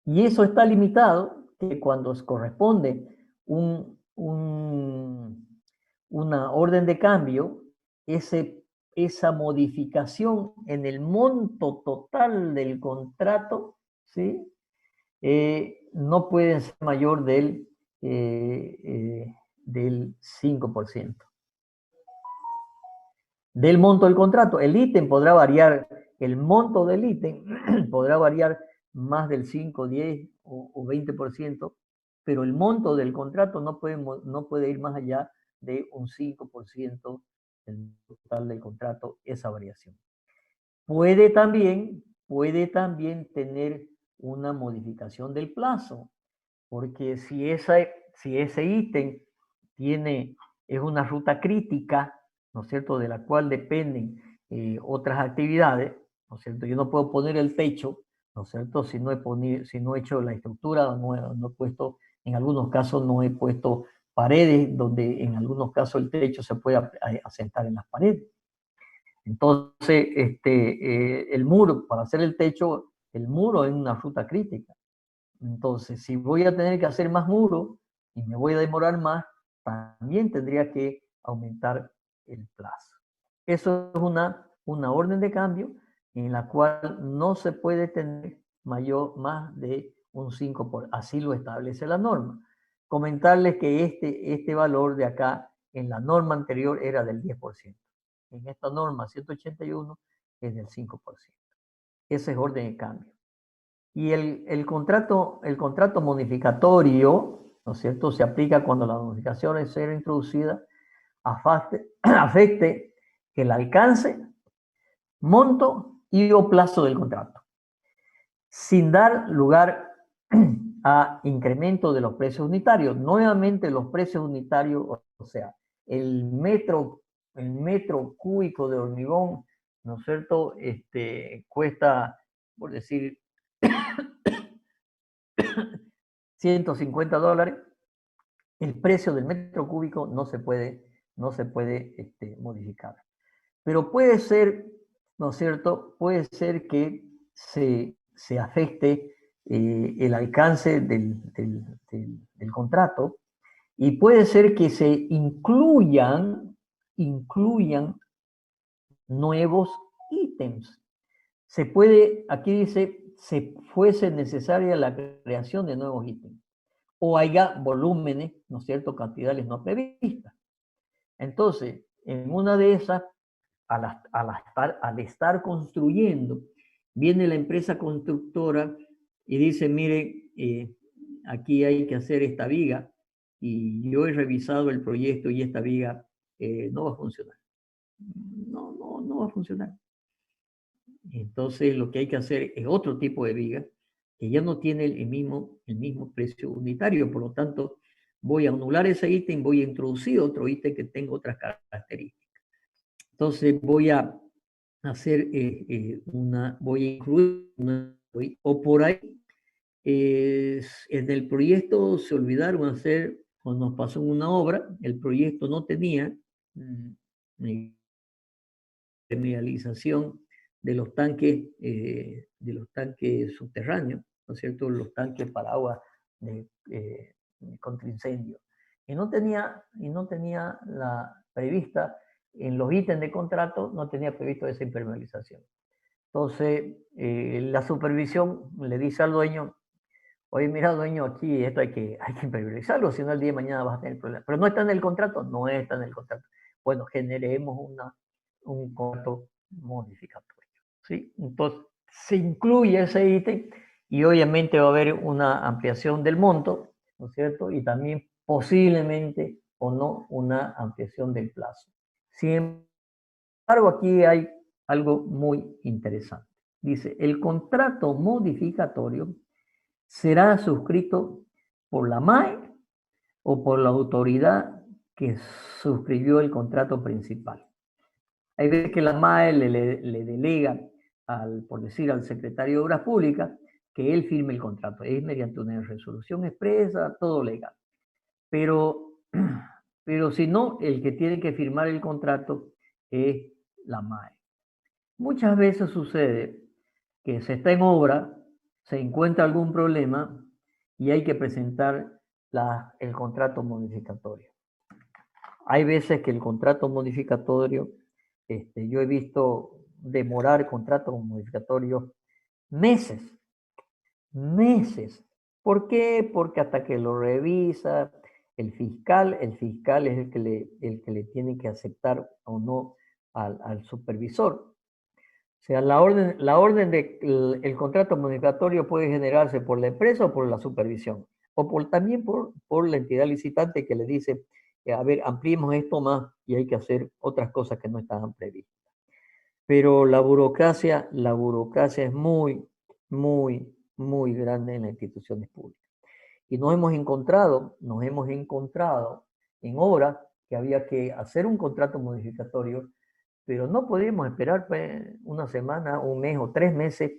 Y eso está limitado que cuando corresponde una orden de cambio, esa modificación en el monto total del contrato, ¿sí?, no puede ser mayor del 5% del monto del contrato. El ítem podrá variar, el monto del ítem podrá variar más del 5, 10 o 20%, pero el monto del contrato no puede ir más allá de un 5% del total del contrato, esa variación. Puede también tener una modificación del plazo, porque si ese ítem es una ruta crítica, ¿no es cierto?, de la cual dependen otras actividades, ¿no es cierto? Yo no puedo poner el techo, ¿no es cierto?, si no he hecho la estructura, no he puesto, en algunos casos no he puesto paredes, donde en algunos casos el techo se puede asentar en las paredes. Entonces, el muro, para hacer el techo, el muro es una ruta crítica. Entonces, si voy a tener que hacer más muro y me voy a demorar más, también tendría que aumentar el plazo. Eso es una orden de cambio en la cual no se puede tener más de un 5%. Así lo establece la norma. Comentarles que este valor de acá en la norma anterior era del 10%. En esta norma 181 es del 5%. Ese es orden de cambio. Y el contrato modificatorio, ¿no es cierto?, se aplica cuando la modificación es ser introducida afecte el alcance, monto y o plazo del contrato, sin dar lugar a incremento de los precios unitarios. Nuevamente los precios unitarios, o sea, el metro cúbico de hormigón, ¿no es cierto?, cuesta, por decir, $150. El precio del metro cúbico no se puede modificar. Pero puede ser, ¿no es cierto?, puede ser que se afecte el alcance del contrato, y puede ser que se incluyan nuevos ítems. Se puede, aquí dice, se fuese necesaria la creación de nuevos ítems, o haya volúmenes, ¿no es cierto?, cantidades no previstas. Entonces, en una de esas, al estar construyendo, viene la empresa constructora y dice, mire, aquí hay que hacer esta viga, y yo he revisado el proyecto y esta viga no va a funcionar. No va a funcionar. Entonces, lo que hay que hacer es otro tipo de viga que ya no tiene el mismo precio unitario. Por lo tanto, voy a anular ese ítem, voy a introducir otro ítem que tenga otras características. Entonces, voy a hacer voy a incluir o por ahí, en el proyecto se olvidaron hacer, cuando nos pasó una obra, el proyecto no tenía mineralización de los tanques subterráneos, ¿no es cierto?, los tanques para agua contra incendio. Y no tenía la prevista, en los ítems de contrato, no tenía previsto esa impermeabilización. Entonces, la supervisión le dice al dueño, oye, mira, dueño, aquí esto hay que impermeabilizarlo, si no el día de mañana vas a tener problemas. Pero no está en el contrato, no está en el contrato. Bueno, generemos un contrato modificatorio, ¿sí? Entonces, se incluye ese ítem y obviamente va a haber una ampliación del monto, ¿no es cierto? Y también posiblemente o no una ampliación del plazo. Sin embargo, aquí hay algo muy interesante. Dice, el contrato modificatorio será suscrito por la MAE o por la autoridad que suscribió el contrato principal. Hay veces que la MAE le delega por decir, al secretario de Obras Públicas que él firme el contrato. Es mediante una resolución expresa, todo legal. Pero si no, el que tiene que firmar el contrato es la MAE. Muchas veces sucede que se está en obra, se encuentra algún problema y hay que presentar el contrato modificatorio. Hay veces que el contrato modificatorio, yo he visto demorar contratos modificatorios meses. ¿Por qué? Porque hasta que lo revisa el fiscal es el que le tiene que aceptar o no al supervisor. O sea, el contrato modificatorio puede generarse por la empresa o por la supervisión, o también por la entidad licitante que le dice, a ver, ampliemos esto más y hay que hacer otras cosas que no estaban previstas. Pero la burocracia es muy, muy, muy grande en las instituciones públicas. Y nos hemos encontrado en obras que había que hacer un contrato modificatorio, pero no podíamos esperar una semana, un mes o 3 meses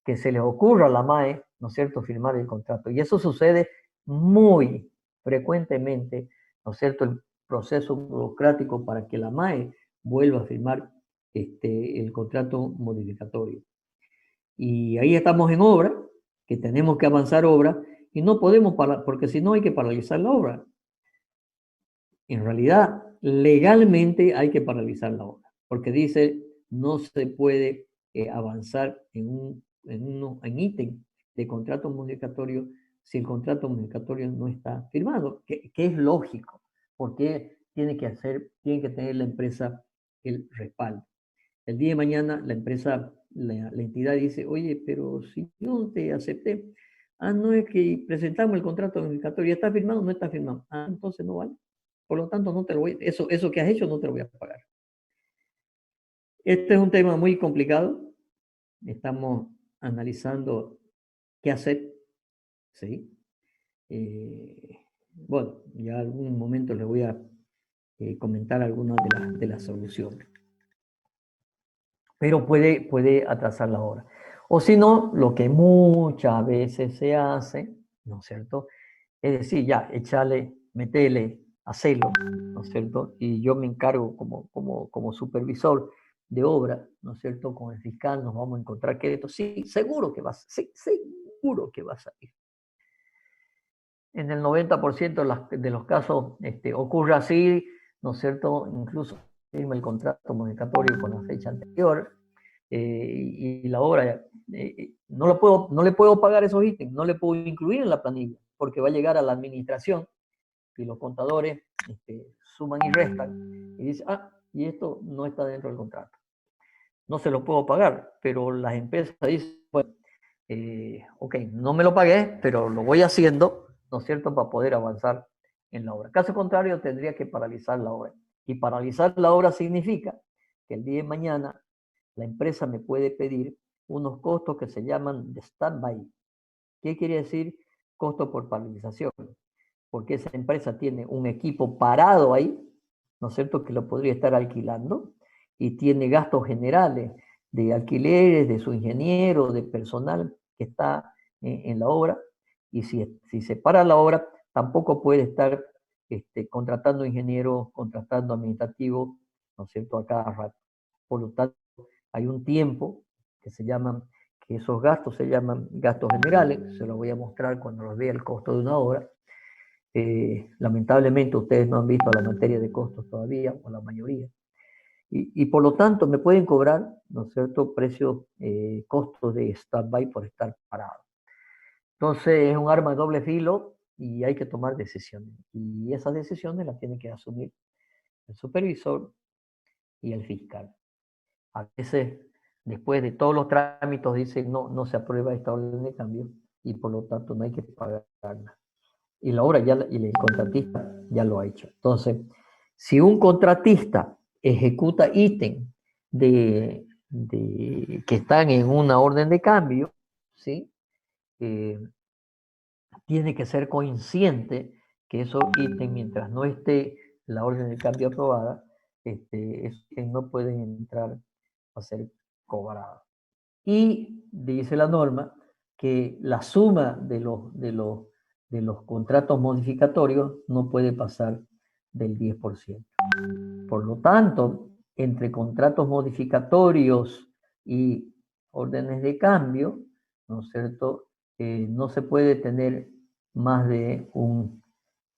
que se les ocurra a la MAE, ¿no es cierto?, firmar el contrato. Y eso sucede muy frecuentemente, ¿no es cierto?, el proceso burocrático para que la MAE vuelva a firmar el contrato modificatorio. Y ahí estamos en obra, que tenemos que avanzar obra, y no podemos parar, porque si no hay que paralizar la obra. En realidad, legalmente hay que paralizar la obra. porque dice no se puede avanzar en ítem de contrato modificatorio si el contrato modificatorio no está firmado, que es lógico, porque tiene que tener la empresa el respaldo. El día de mañana la empresa, la entidad dice, oye, pero si yo te acepté, no es que presentamos el contrato modificatorio, ¿está firmado o no está firmado? Entonces no vale. Por lo tanto, no te lo voy, eso que has hecho no te lo voy a pagar. Este es un tema muy complicado. Estamos analizando qué hacer, ¿sí? Bueno, ya algún momento les voy a comentar algunas de las soluciones. Pero puede atrasar la obra. O si no, lo que muchas veces se hace, ¿no es cierto? Es decir, ya, échale, metele, hacelo, ¿no es cierto? Y yo me encargo como supervisor de obra, ¿no es cierto? Con el fiscal nos vamos a encontrar que esto, sí, seguro que seguro que va a salir. En el 90% de los casos ocurre así, ¿no es cierto? Incluso firma el contrato modificatorio con la fecha anterior y la obra, no le puedo pagar esos ítems, no le puedo incluir en la planilla, porque va a llegar a la administración y los contadores suman y restan y dicen, y esto no está dentro del contrato. No se lo puedo pagar, pero las empresas dicen, bueno, ok, no me lo pagué, pero lo voy haciendo, ¿no es cierto?, para poder avanzar en la obra. Caso contrario, tendría que paralizar la obra. Y paralizar la obra significa que el día de mañana la empresa me puede pedir unos costos que se llaman de stand-by. ¿Qué quiere decir costo por paralización? Porque esa empresa tiene un equipo parado ahí, ¿no es cierto?, que lo podría estar alquilando, y tiene gastos generales de alquileres, de su ingeniero, de personal que está en la obra, y si se para la obra, tampoco puede estar contratando ingenieros, contratando administrativos, ¿no es cierto?, a cada rato. Por lo tanto, hay un tiempo que esos gastos se llaman gastos generales, se los voy a mostrar cuando los vea el costo de una obra. Lamentablemente ustedes no han visto la materia de costos todavía, o la mayoría. Y por lo tanto me pueden cobrar, ¿no es cierto?, precios, costos de stand-by por estar parado. Entonces es un arma de doble filo y hay que tomar decisiones. Y esas decisiones las tiene que asumir el supervisor y el fiscal. A veces, después de todos los trámites, dicen no se aprueba esta orden de cambio y por lo tanto no hay que pagarla. Y la obra y el contratista ya lo ha hecho. Entonces, si un contratista ejecuta ítem que están en una orden de cambio, ¿sí? Tiene que ser consciente que esos ítems, mientras no esté la orden de cambio aprobada, no pueden entrar a ser cobrados. Y dice la norma que la suma de los contratos modificatorios no puede pasar del 10%. Por lo tanto, entre contratos modificatorios y órdenes de cambio, ¿no es cierto?, no se puede tener más de un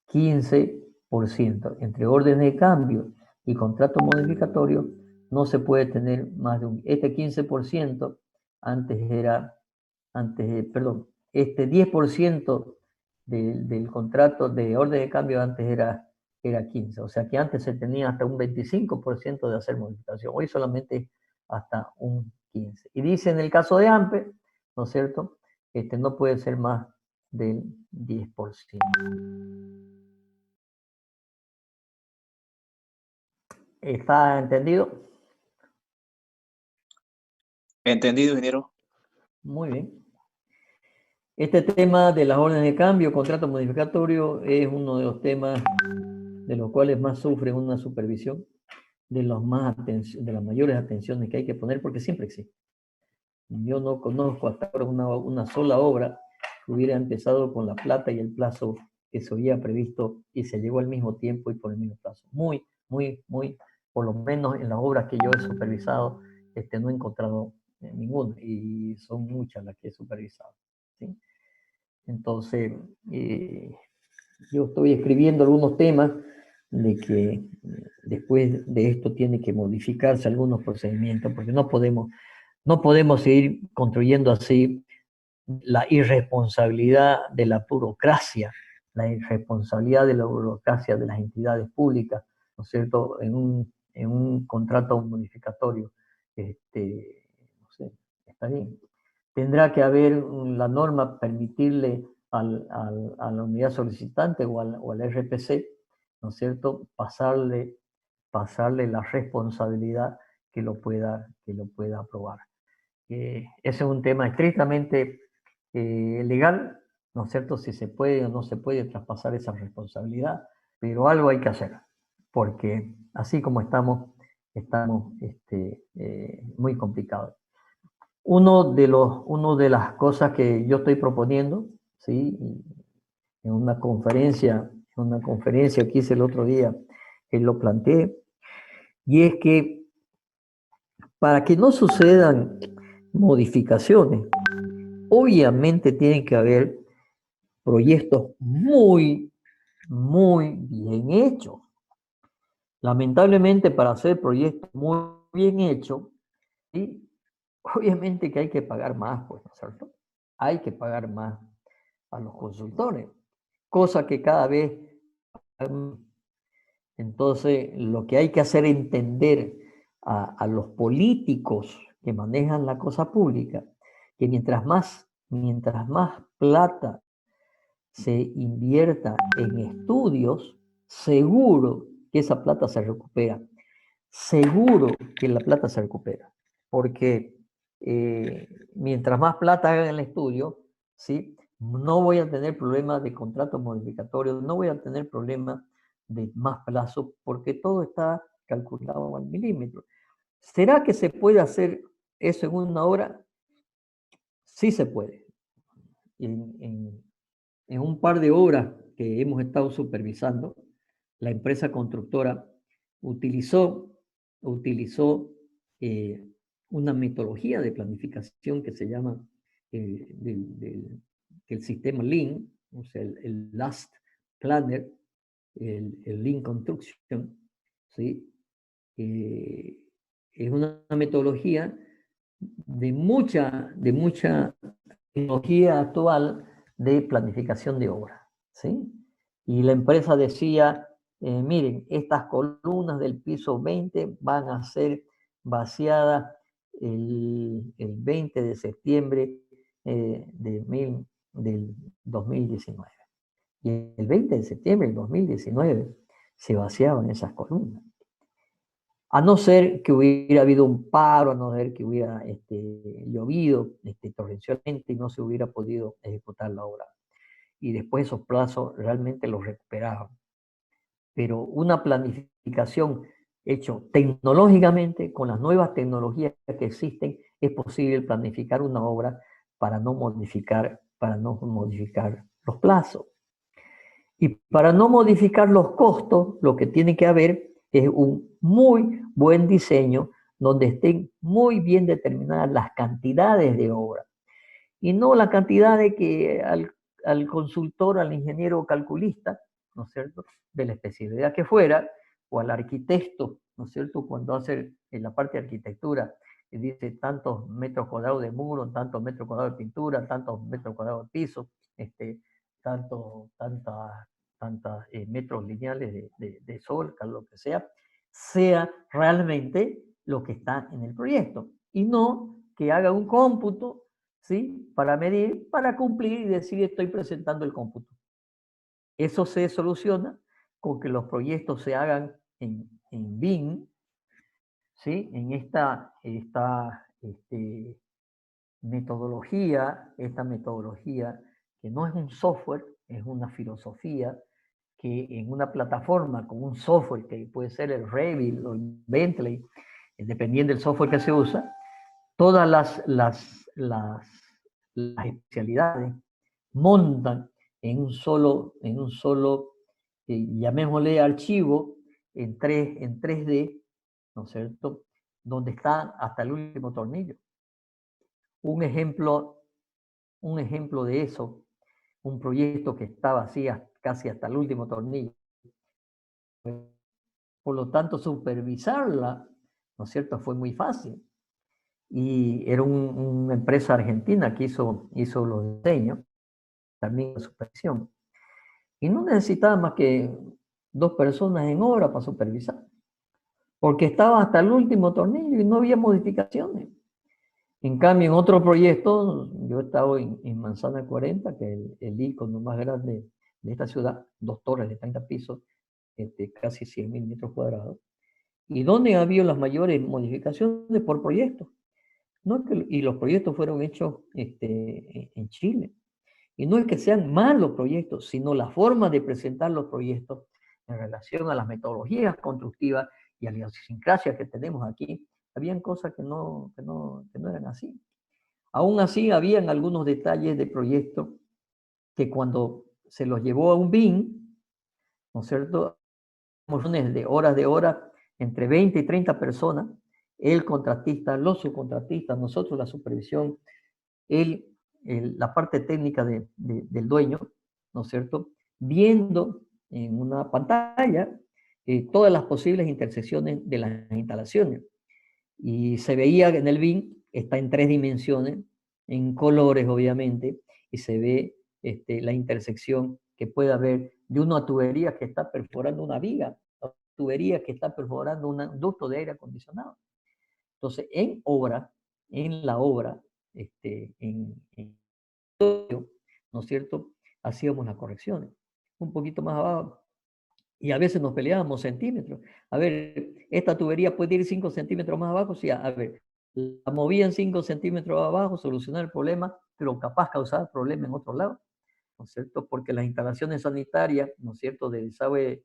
15%. Entre órdenes de cambio y contrato modificatorio no se puede tener más de este 15% este 10% del contrato de orden de cambio antes era 15%. O sea que antes se tenía hasta un 25% de hacer modificación. Hoy solamente hasta un 15%. Y dice en el caso de AMPE, ¿no es cierto?, no puede ser más del 10%. ¿Está entendido? Entendido, ingeniero. Muy bien. Este tema de las órdenes de cambio, contrato modificatorio, es uno de los temas de los cuales más sufre una supervisión, de las mayores atenciones que hay que poner, porque siempre existe. Yo no conozco hasta ahora una sola obra que hubiera empezado con la plata y el plazo que se había previsto y se llegó al mismo tiempo y por el mismo plazo. Muy, por lo menos en las obras que yo he supervisado, no he encontrado ninguna, y son muchas las que he supervisado, ¿sí? Entonces, yo estoy escribiendo algunos temas de que después de esto tiene que modificarse algunos procedimientos, porque no podemos seguir construyendo así la irresponsabilidad de la burocracia, la irresponsabilidad de la burocracia de las entidades públicas, ¿no es cierto?, en un contrato modificatorio. No sé, está bien. Tendrá que haber la norma permitirle a la unidad solicitante o al RPC, ¿no es cierto?, pasarle la responsabilidad que lo pueda aprobar. Ese es un tema estrictamente legal, ¿no es cierto?, si se puede o no se puede traspasar esa responsabilidad, pero algo hay que hacer, porque así como estamos muy complicados. Uno de las cosas que yo estoy proponiendo, ¿sí?, en una conferencia que hice el otro día, lo planteé, y es que para que no sucedan modificaciones, obviamente tienen que haber proyectos muy, muy bien hechos. Lamentablemente, para hacer proyectos muy bien hechos, ¿sí?, obviamente que hay que pagar más, pues, ¿no es cierto? Hay que pagar más a los consultores, cosa que cada vez... Entonces, lo que hay que hacer es entender a los políticos que manejan la cosa pública, que mientras más plata se invierta en estudios, seguro que esa plata se recupera. Seguro que la plata se recupera. Porque mientras más plata hagan en el estudio, ¿sí?, no voy a tener problemas de contratos modificatorios, no voy a tener problemas de más plazo, porque todo está calculado al milímetro. ¿Será que se puede hacer eso en una hora? Sí se puede. En un par de horas que hemos estado supervisando, la empresa constructora utilizó una metodología de planificación que se llama el sistema Lean, o sea, el Last Planner, el Lean Construction, ¿sí? Es una metodología de mucha tecnología actual de planificación de obra, ¿sí? Y la empresa decía, miren, estas columnas del piso 20 van a ser vaciadas el 20 de septiembre del 2019. Y el 20 de septiembre del 2019 se vaciaban esas columnas. A no ser que hubiera habido un paro, a no ser que hubiera llovido torrencialmente y no se hubiera podido ejecutar la obra. Y después esos plazos realmente los recuperaban. Pero una planificación hecho tecnológicamente, con las nuevas tecnologías que existen, es posible planificar una obra para no modificar los plazos. Y para no modificar los costos, lo que tiene que haber es un muy buen diseño donde estén muy bien determinadas las cantidades de obra. Y no la cantidad de que al consultor, al ingeniero calculista, ¿no es cierto?, de la especialidad que fuera, o al arquitecto, ¿no es cierto?, cuando hace en la parte de arquitectura, y dice tantos metros cuadrados de muro, tantos metros cuadrados de pintura, tantos metros cuadrados de piso, tantos metros lineales de sol, lo que sea realmente lo que está en el proyecto. Y no que haga un cómputo, ¿sí?, para medir, para cumplir y decir estoy presentando el cómputo. Eso se soluciona con que los proyectos se hagan en BIM, ¿sí?, en esta metodología que no es un software, es una filosofía que en una plataforma con un software que puede ser el Revit o el Bentley, dependiendo del software que se usa, todas las especialidades montan en un solo llamémosle archivo en 3D, ¿no es cierto?, donde está hasta el último tornillo. Un ejemplo de eso, un proyecto que estaba así casi hasta el último tornillo, Por lo tanto, supervisarla, ¿no es cierto?, fue muy fácil. Y era una empresa argentina que hizo los diseños, también la supervisión. Y no necesitaba más que 2 personas en obra para supervisar, porque estaba hasta el último tornillo y no había modificaciones. En cambio, en otro proyecto, yo he estado en Manzana 40, que es el ícono más grande de esta ciudad, 2 torres de 30 pisos, casi 100.000 metros cuadrados, y donde ha habido las mayores modificaciones por proyecto. No es que, y los proyectos fueron hechos en Chile. Y no es que sean malos proyectos, sino la forma de presentar los proyectos en relación a las metodologías constructivas y a la idiosincrasia que tenemos aquí. Habían cosas que no eran así. Aún así, habían algunos detalles de proyectos que cuando se los llevó a un BIM, ¿no es cierto?, de horas, entre 20 y 30 personas, el contratista, los subcontratistas, nosotros la supervisión, la parte técnica del dueño, ¿no es cierto?, viendo en una pantalla todas las posibles intersecciones de las instalaciones. Y se veía en el BIM, está en 3 dimensiones, en colores obviamente, y se ve la intersección que puede haber de una tubería que está perforando una viga, o tubería que está perforando un ducto de aire acondicionado. Entonces, en la obra, ¿no es cierto?, hacíamos las correcciones. Un poquito más abajo, y a veces nos peleábamos centímetros. A ver, esta tubería puede ir 5 centímetros más abajo, sí, a ver, la movían 5 centímetros abajo, solucionar el problema, pero capaz causar problema en otro lado, ¿no es cierto? Porque las instalaciones sanitarias, ¿no es cierto?, de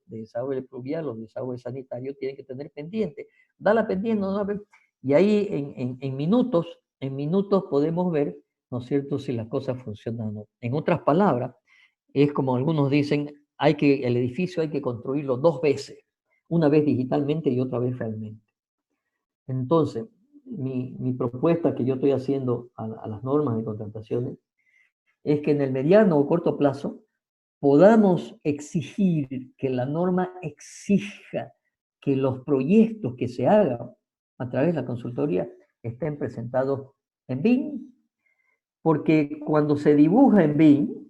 desagüe pluvial o desagüe sanitario tienen que tener pendiente. Da la pendiente, no la. Y ahí en minutos podemos ver, ¿no es cierto?, si las cosas funcionan o no. En otras palabras, es como algunos dicen, el edificio hay que construirlo 2 veces, una vez digitalmente y otra vez realmente. Entonces, mi propuesta que yo estoy haciendo a las normas de contrataciones es que en el mediano o corto plazo podamos exigir, que la norma exija que los proyectos que se hagan a través de la consultoría estén presentados en BIM, porque cuando se dibuja en BIM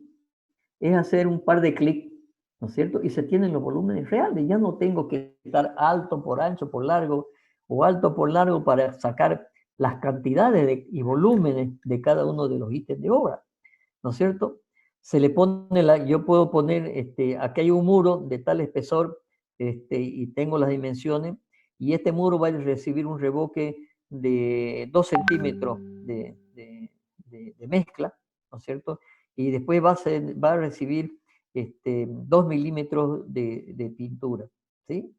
es hacer un par de clics, ¿no es cierto? Y se tienen los volúmenes reales. Ya no tengo que estar alto por ancho, por largo, o alto por largo para sacar las cantidades y volúmenes de cada uno de los ítems de obra, ¿no es cierto? Se le pone yo puedo poner, aquí hay un muro de tal espesor, y tengo las dimensiones, y este muro va a recibir un revoque de 2 centímetros de mezcla, ¿no es cierto? Y después va a recibir 2 milímetros de pintura, ¿sí?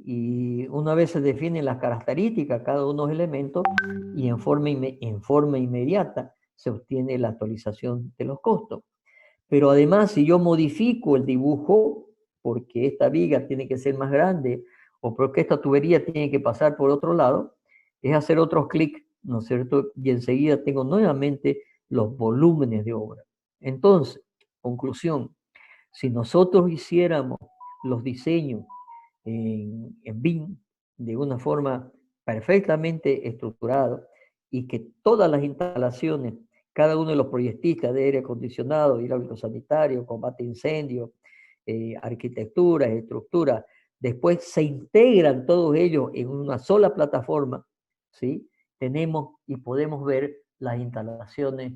Y una vez se definen las características, cada uno de los elementos, y en forma inmediata se obtiene la actualización de los costos. Pero además, si yo modifico el dibujo, porque esta viga tiene que ser más grande, o porque esta tubería tiene que pasar por otro lado, es hacer otros clics, ¿no es cierto? Y enseguida tengo nuevamente los volúmenes de obra. Entonces, conclusión, si nosotros hiciéramos los diseños en BIM de una forma perfectamente estructurada y que todas las instalaciones, cada uno de los proyectistas de aire acondicionado, hidráulico sanitario, combate incendio, arquitectura, estructura, después se integran todos ellos en una sola plataforma, ¿sí? Tenemos y podemos ver las instalaciones,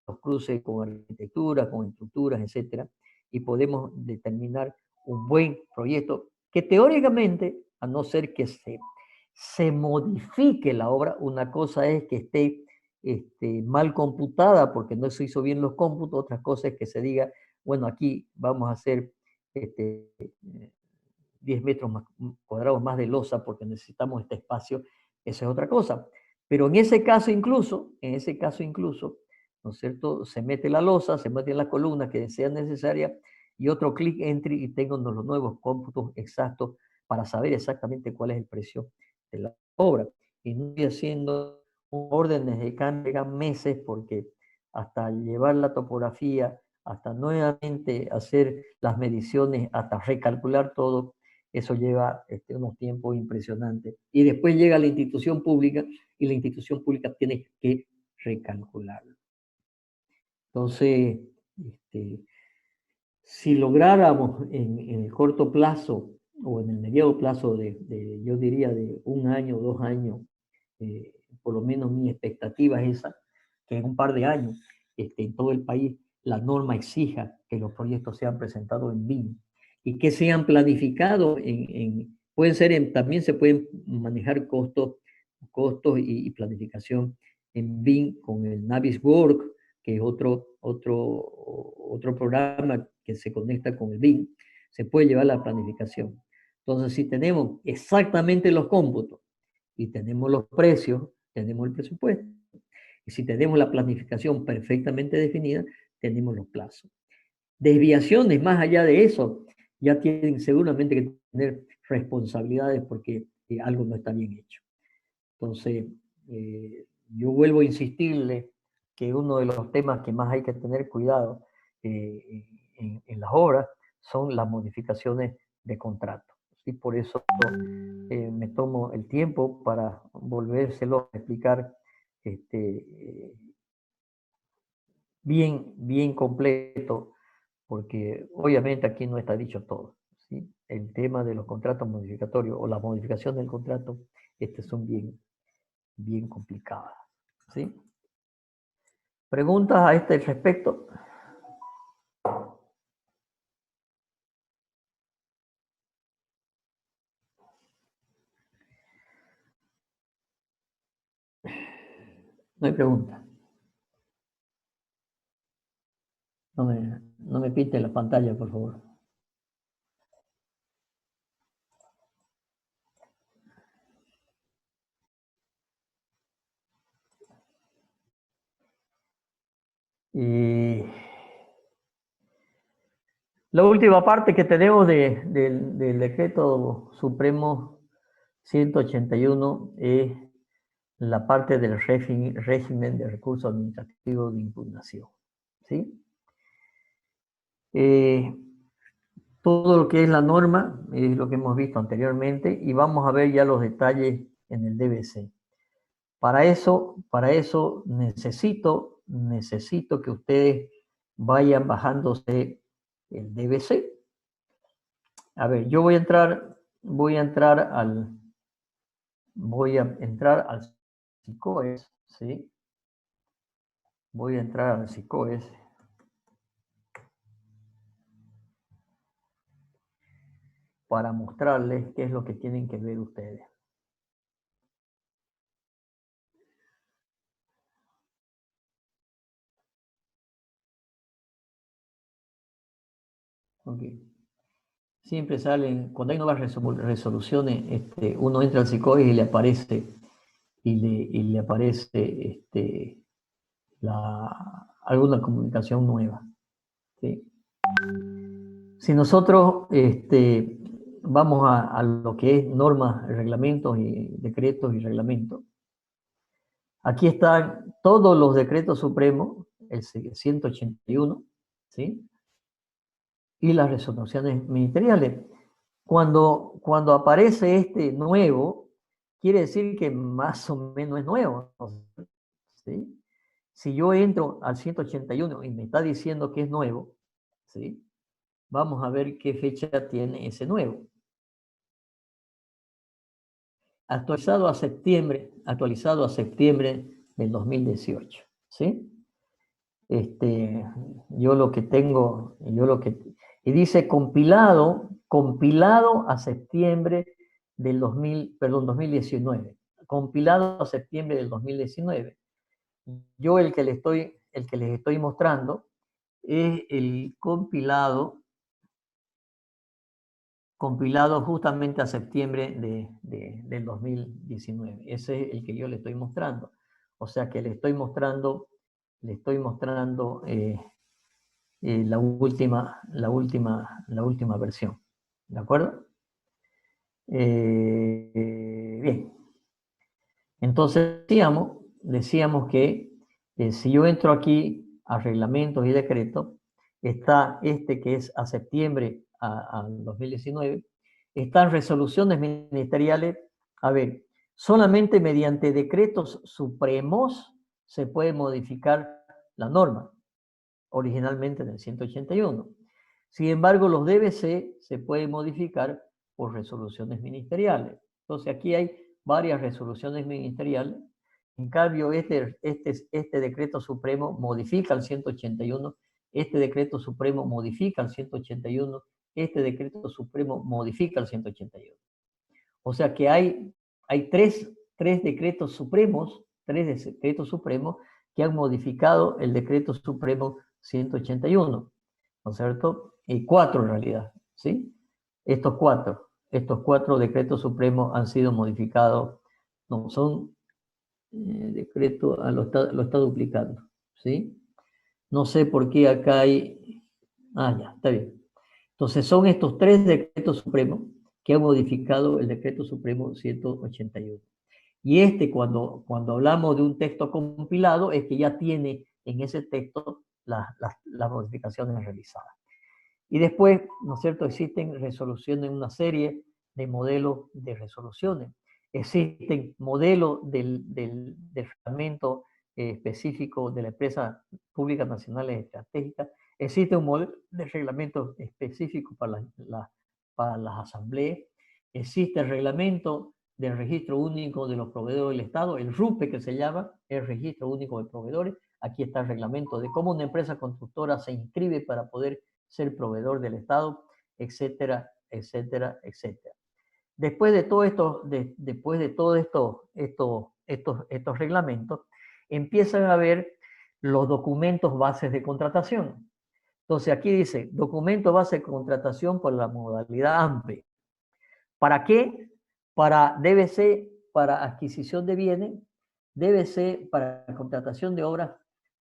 los cruces con arquitectura, con estructuras, etcétera, y podemos determinar un buen proyecto que teóricamente, a no ser que se modifique la obra, una cosa es que esté mal computada porque no se hizo bien los cómputos, otra cosa es que se diga, bueno, aquí vamos a hacer 10 metros cuadrados más de losa porque necesitamos este espacio, esa es otra cosa. Pero en ese caso incluso, ¿no es cierto?, se mete la losa, se meten las columnas que sean necesarias y otro clic entry y tengo los nuevos cómputos exactos para saber exactamente cuál es el precio de la obra. Y no estoy haciendo órdenes de cambio meses porque hasta llevar la topografía hasta nuevamente hacer las mediciones, hasta recalcular todo, eso lleva unos tiempos impresionantes. Y después llega la institución pública y la institución pública tiene que recalcularlo. Entonces, si lográramos en el corto plazo o en el mediano plazo yo diría de 1 año, 2 años, por lo menos mi expectativa es esa, que en un par de años en todo el país la norma exija que los proyectos sean presentados en BIM y que sean planificados pueden ser, también se pueden manejar costos y planificación en BIM con el Navisworks, que es otro programa que se conecta con el BIM, se puede llevar la planificación. Entonces, si tenemos exactamente los cómputos y tenemos los precios, tenemos el presupuesto. Y si tenemos la planificación perfectamente definida, tenemos los plazos. Desviaciones más allá de eso, ya tienen seguramente que tener responsabilidades porque algo no está bien hecho. Entonces, yo vuelvo a insistirle que uno de los temas que más hay que tener cuidado en las obras son las modificaciones de contrato. Y por eso me tomo el tiempo para volvérselo a explicar bien completo, porque obviamente aquí no está dicho todo, ¿sí? El tema de los contratos modificatorios o la modificación del contrato son bien complicadas, ¿sí? ¿Preguntas a este respecto? No hay pregunta. No me pinte la pantalla, por favor. Y la última parte que tenemos del decreto supremo 181 es la parte del régimen de recursos administrativos de impugnación, ¿sí? Todo lo que es la norma es lo que hemos visto anteriormente y vamos a ver ya los detalles en el DBC. Para eso necesito que ustedes vayan bajándose el DBC. A ver, yo voy a entrar al SICOES, ¿sí? Voy a entrar al SICOES. Para mostrarles qué es lo que tienen que ver ustedes. Okay. Siempre salen, cuando hay nuevas resoluciones, uno entra al SICOES y le aparece le aparece alguna comunicación nueva, ¿sí? Si nosotros vamos a lo que es normas, reglamentos y decretos y reglamentos, aquí están todos los decretos supremos, el 181, ¿sí? Y las resoluciones ministeriales. Cuando aparece este nuevo, quiere decir que más o menos es nuevo, ¿sí? Si yo entro al 181 y me está diciendo que es nuevo, ¿sí? Vamos a ver qué fecha tiene ese nuevo. Actualizado a septiembre del 2018, ¿sí? Yo lo que tengo, y dice compilado a septiembre del 2019, compilado a septiembre del 2019. Yo el que les estoy mostrando es el compilado justamente a septiembre del 2019. Ese es el que yo le estoy mostrando. O sea que le estoy mostrando la última versión. ¿De acuerdo? Bien. Entonces decíamos que si yo entro aquí a reglamentos y decretos, está este que es a septiembre al 2019, están resoluciones ministeriales. A ver, solamente mediante decretos supremos se puede modificar la norma, originalmente en el 181. Sin embargo, los DBC se pueden modificar por resoluciones ministeriales. Entonces, aquí hay varias resoluciones ministeriales. En cambio, este decreto supremo modifica el 181, este decreto supremo modifica el 181, este decreto supremo modifica el 181. O sea que hay tres decretos supremos, que han modificado el decreto supremo 181, ¿no es cierto? Y 4 en realidad, ¿sí? Estos cuatro decretos supremos han sido modificados, no, son decreto, lo está duplicando, ¿sí? No sé por qué acá hay, ya, está bien. Entonces son estos 3 decretos supremos que han modificado el decreto supremo 181. Y cuando hablamos de un texto compilado, es que ya tiene en ese texto las modificaciones realizadas. Y después, ¿no es cierto?, existen resoluciones, una serie de modelos de resoluciones. Existen modelos del reglamento específico de la Empresa Pública Nacionales Estratégicas. Existe un modelo de reglamento específico para las asambleas. Existe el reglamento del registro único de los proveedores del Estado, el RUPE que se llama, el registro único de proveedores. Aquí está el reglamento de cómo una empresa constructora se inscribe para poder ser proveedor del Estado, etcétera, etcétera, etcétera. Después de todo estos reglamentos, empiezan a haber los documentos bases de contratación. Entonces aquí dice, documento base de contratación por la modalidad AMPE. ¿Para qué? Debe ser para adquisición de bienes, debe ser para contratación de obras,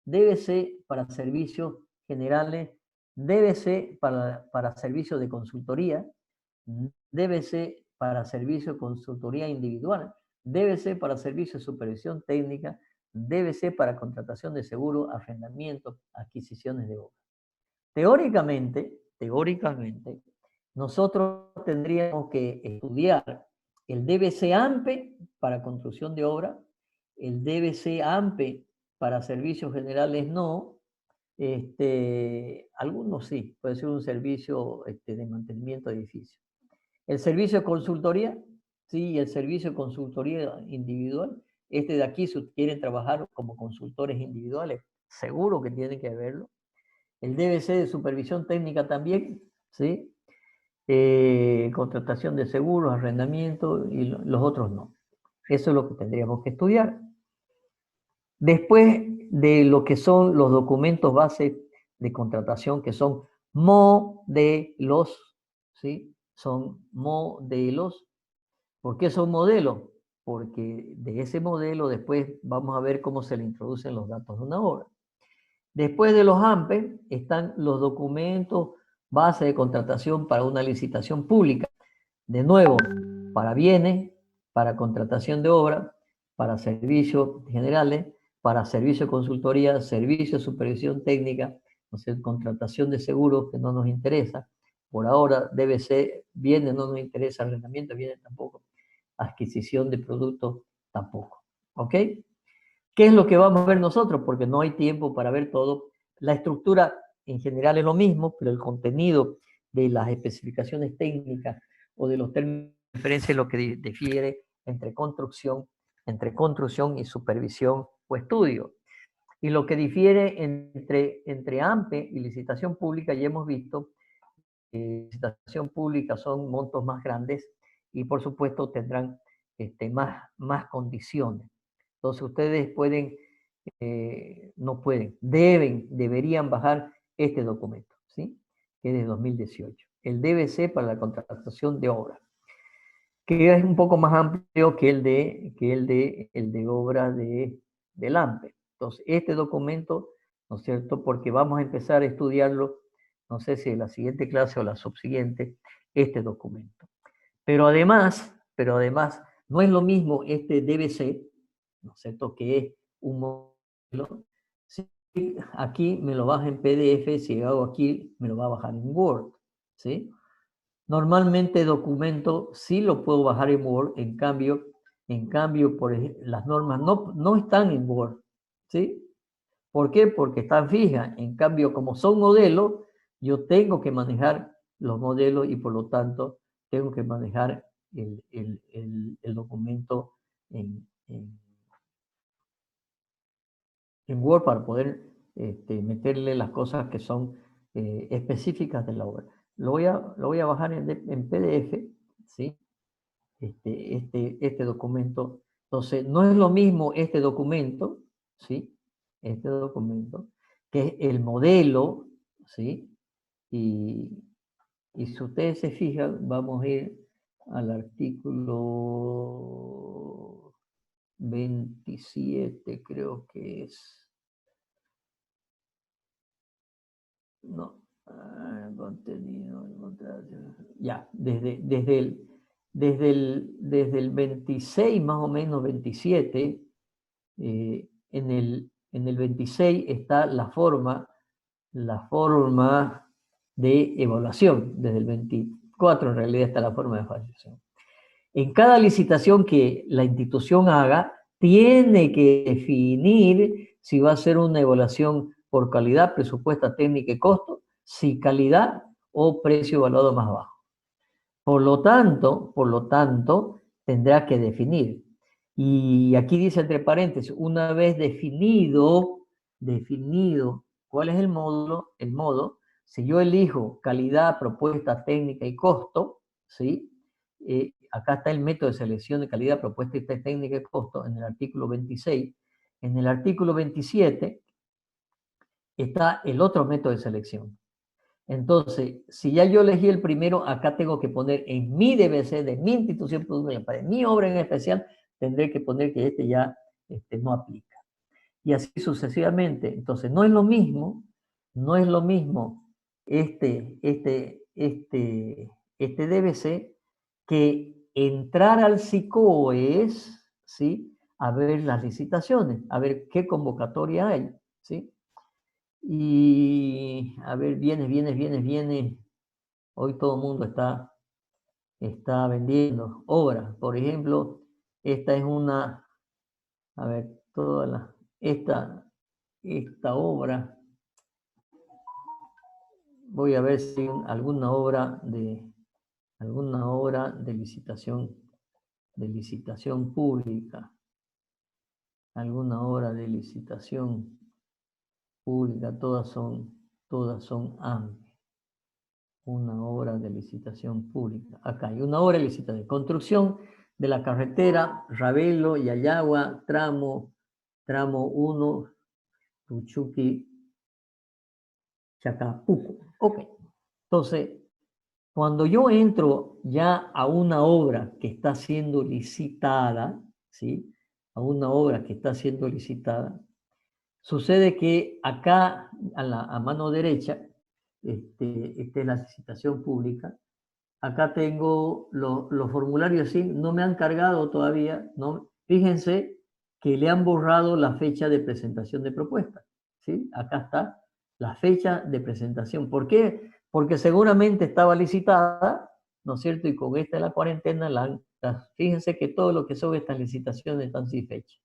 debe ser para servicios generales, debe ser para servicios de consultoría, debe ser para servicios de consultoría individual, debe ser para servicios de supervisión técnica, debe ser para contratación de seguro, arrendamiento, adquisiciones de obras. Teóricamente, nosotros tendríamos que estudiar el DBC AMPE para construcción de obra, el DBC AMPE para servicios generales no, algunos sí, puede ser un servicio de mantenimiento de edificios. El servicio de consultoría, sí, el servicio de consultoría individual, de aquí, si quieren trabajar como consultores individuales, seguro que tienen que verlo. El DBC de supervisión técnica también, ¿sí? Contratación de seguros, arrendamiento y los otros no. Eso es lo que tendríamos que estudiar. Después de lo que son los documentos base de contratación, que son modelos, ¿sí? Son modelos. ¿Por qué son modelos? Porque de ese modelo después vamos a ver cómo se le introducen los datos de una obra. Después de los AMPE están los documentos base de contratación para una licitación pública. De nuevo, para bienes, para contratación de obra, para servicios generales, para servicio de consultoría, servicio de supervisión técnica, no sé, contratación de seguros que no nos interesa. Por ahora debe ser bienes, no nos interesa, arrendamiento de bienes tampoco, adquisición de productos tampoco. ¿Ok? ¿Qué es lo que vamos a ver nosotros? Porque no hay tiempo para ver todo. La estructura en general es lo mismo, pero el contenido de las especificaciones técnicas o de los términos de referencia es lo que difiere entre construcción y supervisión o estudio. Y lo que difiere entre AMPE y licitación pública, ya hemos visto, licitación pública son montos más grandes y por supuesto tendrán más condiciones. Entonces ustedes deberían bajar este documento, ¿sí? Que es de 2018. El DBC para la contratación de obra, que es un poco más amplio que el de obra del AMPE. Entonces, este documento, ¿no es cierto? Porque vamos a empezar a estudiarlo, no sé si en la siguiente clase o la subsiguiente, este documento. Pero además, no es lo mismo este DBC, ¿no es cierto?, que es un modelo, aquí me lo baja en PDF, si hago aquí me lo va a bajar en Word, ¿sí? Normalmente documento sí lo puedo bajar en Word, en cambio por ejemplo, las normas no están en Word, ¿sí? ¿Por qué? Porque están fijas. En cambio, como son modelos, yo tengo que manejar los modelos y por lo tanto tengo que manejar el documento en Word para poder meterle las cosas que son específicas de la obra. Lo voy a bajar en PDF, ¿sí? Este documento. Entonces, no es lo mismo este documento, ¿sí? Este documento, que es el modelo, ¿sí? Y si ustedes se fijan, vamos a ir al artículo 27, creo que es. No, contenido, ya, desde el 26 más o menos 27, en el 26 está la forma de evaluación, desde el 24 en realidad está la forma de evaluación. En cada licitación que la institución haga, tiene que definir si va a ser una evaluación por calidad, presupuesta, técnica y costo, si calidad o precio evaluado más bajo. Por lo tanto, tendrá que definir. Y aquí dice entre paréntesis, una vez definido cuál es el modo, si yo elijo calidad, propuesta, técnica y costo, ¿sí? Acá está el método de selección de calidad, propuesta, técnica y costo en el artículo 26. En el artículo 27 está el otro método de selección. Entonces, si ya yo elegí el primero, acá tengo que poner en mi DBC de mi institución productiva, para mi obra en especial, tendré que poner que ya no aplica. Y así sucesivamente. Entonces, no es lo mismo este DBC que entrar al SICOES, ¿sí? A ver las licitaciones, a ver qué convocatoria hay, ¿sí? Y a ver, viene. Hoy todo el mundo está vendiendo obras. Por ejemplo, esta es una, a ver, esta obra, voy a ver si alguna obra de licitación pública, alguna obra de licitación pública, todas son AMPE. Una obra de licitación pública. Acá hay una obra de licitación. Construcción de la carretera Ravelo, Yayagua, tramo 1, Tuchuqui, Chacabuco. Ok. Entonces, cuando yo entro ya a una obra que está siendo licitada, ¿sí? A una obra que está siendo licitada, sucede que acá, a mano derecha, esta es la licitación pública. Acá tengo los formularios, sí, no me han cargado todavía, ¿no? Fíjense que le han borrado la fecha de presentación de propuesta, ¿sí? Acá está la fecha de presentación. ¿Por qué? Porque seguramente estaba licitada, ¿no es cierto? Y con esta de la cuarentena, fíjense que todo lo que son estas licitaciones están sin fecha.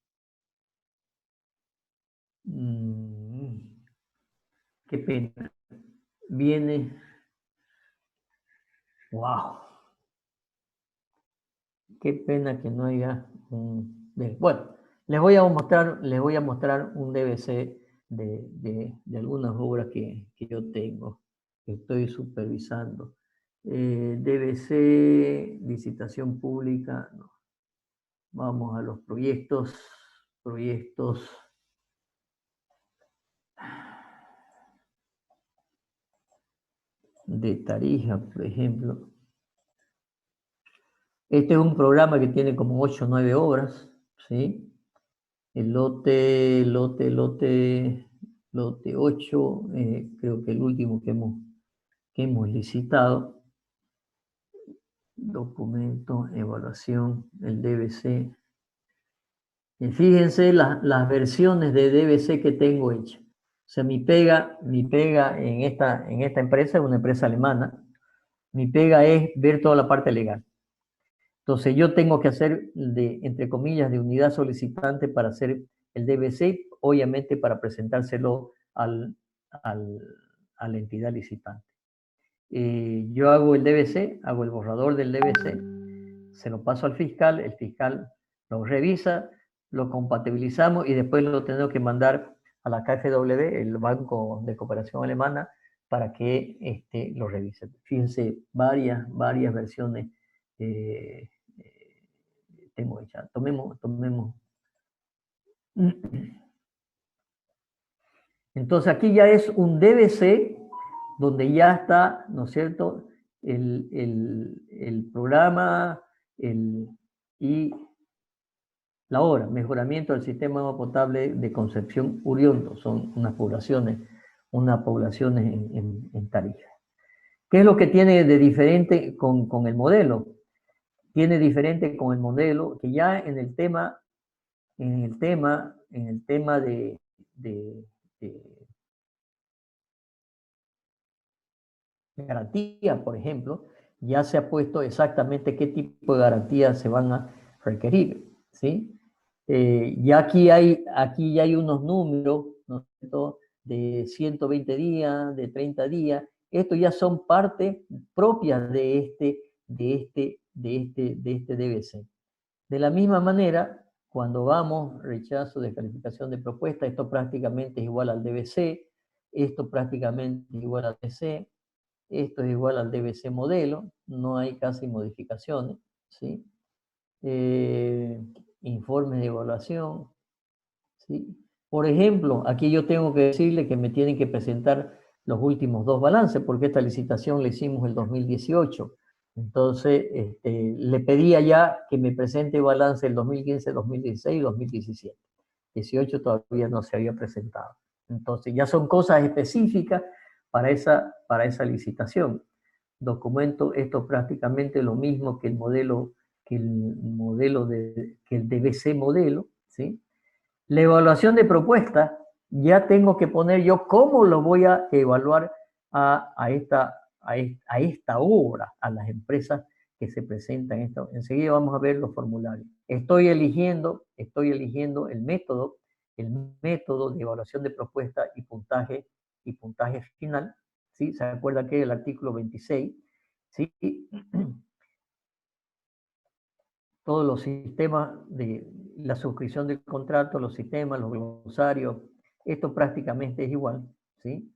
Qué pena. Viene. ¡Wow! Qué pena que no haya un... Bueno, les voy a mostrar un DBC de algunas obras que yo tengo, que estoy supervisando. DBC, licitación pública, no. Vamos a los proyectos de Tarija, por ejemplo. Este es un programa que tiene como 8 o 9 obras, ¿sí? El lote 8, creo que el último que hemos licitado. Documento, evaluación, el DBC. Y fíjense las versiones de DBC que tengo hechas. sea, mi pega en esta empresa es una empresa alemana. Mi pega es ver toda la parte legal. Entonces yo tengo que hacer, entre comillas, de unidad solicitante para hacer el DBC, obviamente para presentárselo a la entidad licitante. Yo hago el DBC, hago el borrador del DBC, se lo paso al fiscal, el fiscal lo revisa, lo compatibilizamos y después lo tengo que mandar a la KfW, el Banco de Cooperación Alemana, para que lo revise. Fíjense, varias versiones tengo hechas. Tomemos. Entonces aquí ya es un DBC donde ya está, ¿no es cierto?, el programa y la obra, mejoramiento del sistema de agua potable de Concepción Uriondo. Son unas poblaciones en Tarija. ¿Qué es lo que tiene de diferente con el modelo? Tiene diferente con el modelo que ya en el tema de garantía, por ejemplo, ya se ha puesto exactamente qué tipo de garantías se van a requerir, ¿sí? Ya aquí ya hay unos números, ¿no es cierto?, de 120 días, de 30 días. Estos ya son parte propia de este DBC. De la misma manera, cuando vamos rechazo, descalificación de propuesta, esto prácticamente es igual al DBC, esto prácticamente es igual al DC, esto es igual al DBC modelo, no hay casi modificaciones, ¿sí? Informes de evaluación, ¿sí? Por ejemplo, aquí yo tengo que decirle que me tienen que presentar los últimos 2 balances, porque esta licitación la hicimos el 2018. Entonces, le pedía ya que me presente balance el 2015, 2016 y 2017. 18 todavía no se había presentado. Entonces, ya son cosas específicas para esa licitación. Documento esto prácticamente lo mismo que el modelo, que el DBC modelo, ¿sí? La evaluación de propuesta, ya tengo que poner yo cómo lo voy a evaluar a esta obra, a las empresas que se presentan. Enseguida vamos a ver los formularios. Estoy eligiendo el método de evaluación de propuesta y puntaje final, ¿sí? ¿Se acuerda que el artículo 26? ¿Sí? Todos los sistemas de la suscripción del contrato, los sistemas, los glosarios, esto prácticamente es igual, ¿sí?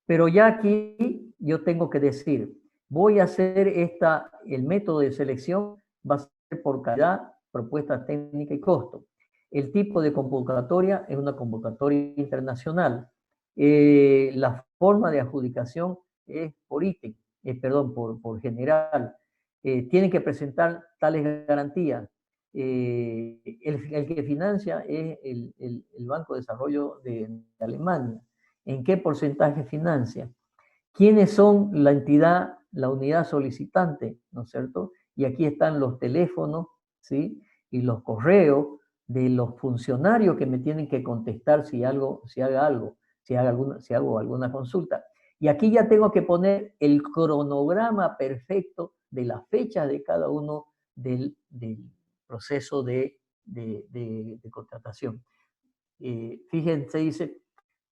Pero ya aquí yo tengo que decir, voy a hacer el método de selección va a ser por calidad, propuesta técnica y costo. El tipo de convocatoria es una convocatoria internacional. La forma de adjudicación es por ítem, por general. Tienen que presentar tales garantías. El que financia es el Banco de Desarrollo de Alemania. ¿En qué porcentaje financia? ¿Quiénes son la entidad, la unidad solicitante? ¿No es cierto? Y aquí están los teléfonos, ¿sí? Y los correos de los funcionarios que me tienen que contestar si hago alguna consulta. Y aquí ya tengo que poner el cronograma perfecto de la fecha de cada uno del proceso de contratación. Fíjense, dice,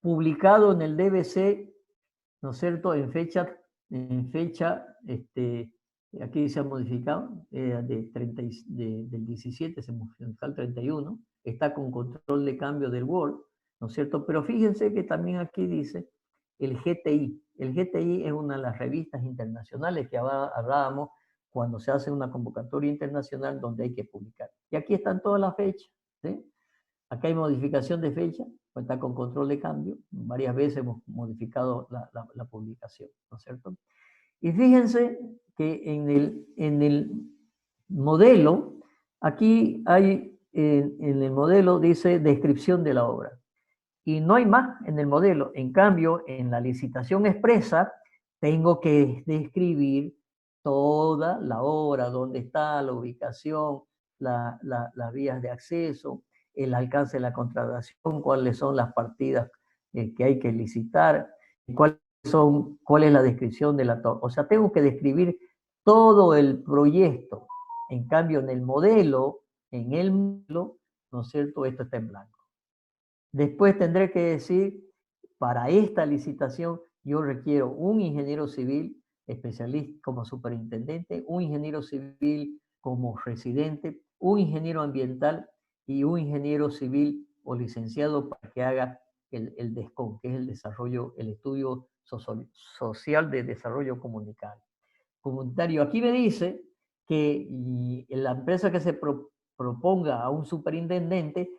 publicado en el DBC, ¿no es cierto?, en fecha, aquí se ha modificado, del 17 se modificó al 31, está con control de cambio del Word, ¿no es cierto? Pero fíjense que también aquí dice el GTI. El GTI es una de las revistas internacionales que hablábamos cuando se hace una convocatoria internacional donde hay que publicar. Y aquí están todas las fechas, ¿sí? Acá hay modificación de fecha, cuenta con control de cambio. Varias veces hemos modificado la publicación, ¿no es cierto? Y fíjense que en el modelo, aquí hay, en el modelo dice descripción de la obra. Y no hay más en el modelo. En cambio, en la licitación expresa, tengo que describir toda la obra, dónde está, la ubicación, las vías de acceso, el alcance de la contratación, cuáles son las partidas que hay que licitar, cuál es la descripción de la... O sea, tengo que describir todo el proyecto. En cambio, en el modelo, ¿no es cierto? Esto está en blanco. Después tendré que decir, para esta licitación, yo requiero un ingeniero civil especialista como superintendente, un ingeniero civil como residente, un ingeniero ambiental y un ingeniero civil o licenciado para que haga el DESCOM, que es el estudio social de desarrollo comunitario. Aquí me dice que la empresa que se proponga a un superintendente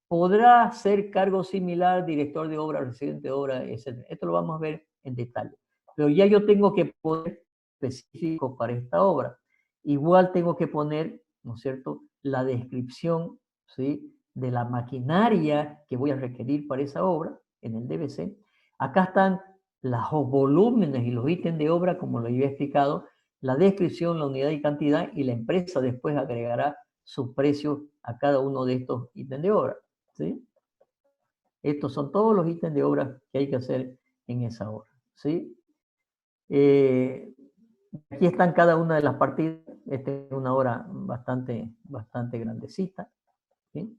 podrá hacer cargo similar, director de obra, residente de obra, etc. Esto lo vamos a ver en detalle. Pero ya yo tengo que poner específico para esta obra. Igual tengo que poner, ¿no es cierto?, la descripción, ¿sí?, de la maquinaria que voy a requerir para esa obra en el DBC. Acá están los volúmenes y los ítems de obra, como lo había explicado, la descripción, la unidad y cantidad, y la empresa después agregará su precio a cada uno de estos ítems de obra, ¿sí? Estos son todos los ítems de obra que hay que hacer en esa obra, ¿sí? Aquí están cada una de las partidas. Esta es una obra bastante grandecita, ¿sí?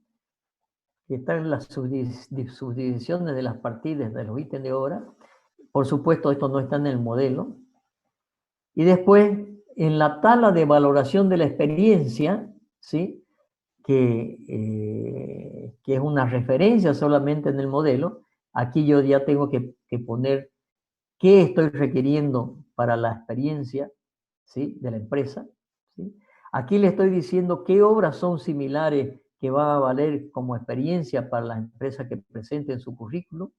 Aquí están las subdivisiones de las partidas de los ítems de obra. Por supuesto, esto no está en el modelo. Y después, en la tabla de valoración de la experiencia, ¿sí?, que es una referencia solamente en el modelo, aquí yo ya tengo que poner qué estoy requiriendo para la experiencia, ¿sí?, de la empresa, ¿sí? Aquí le estoy diciendo qué obras son similares que van a valer como experiencia para las empresas que presenten su currículum.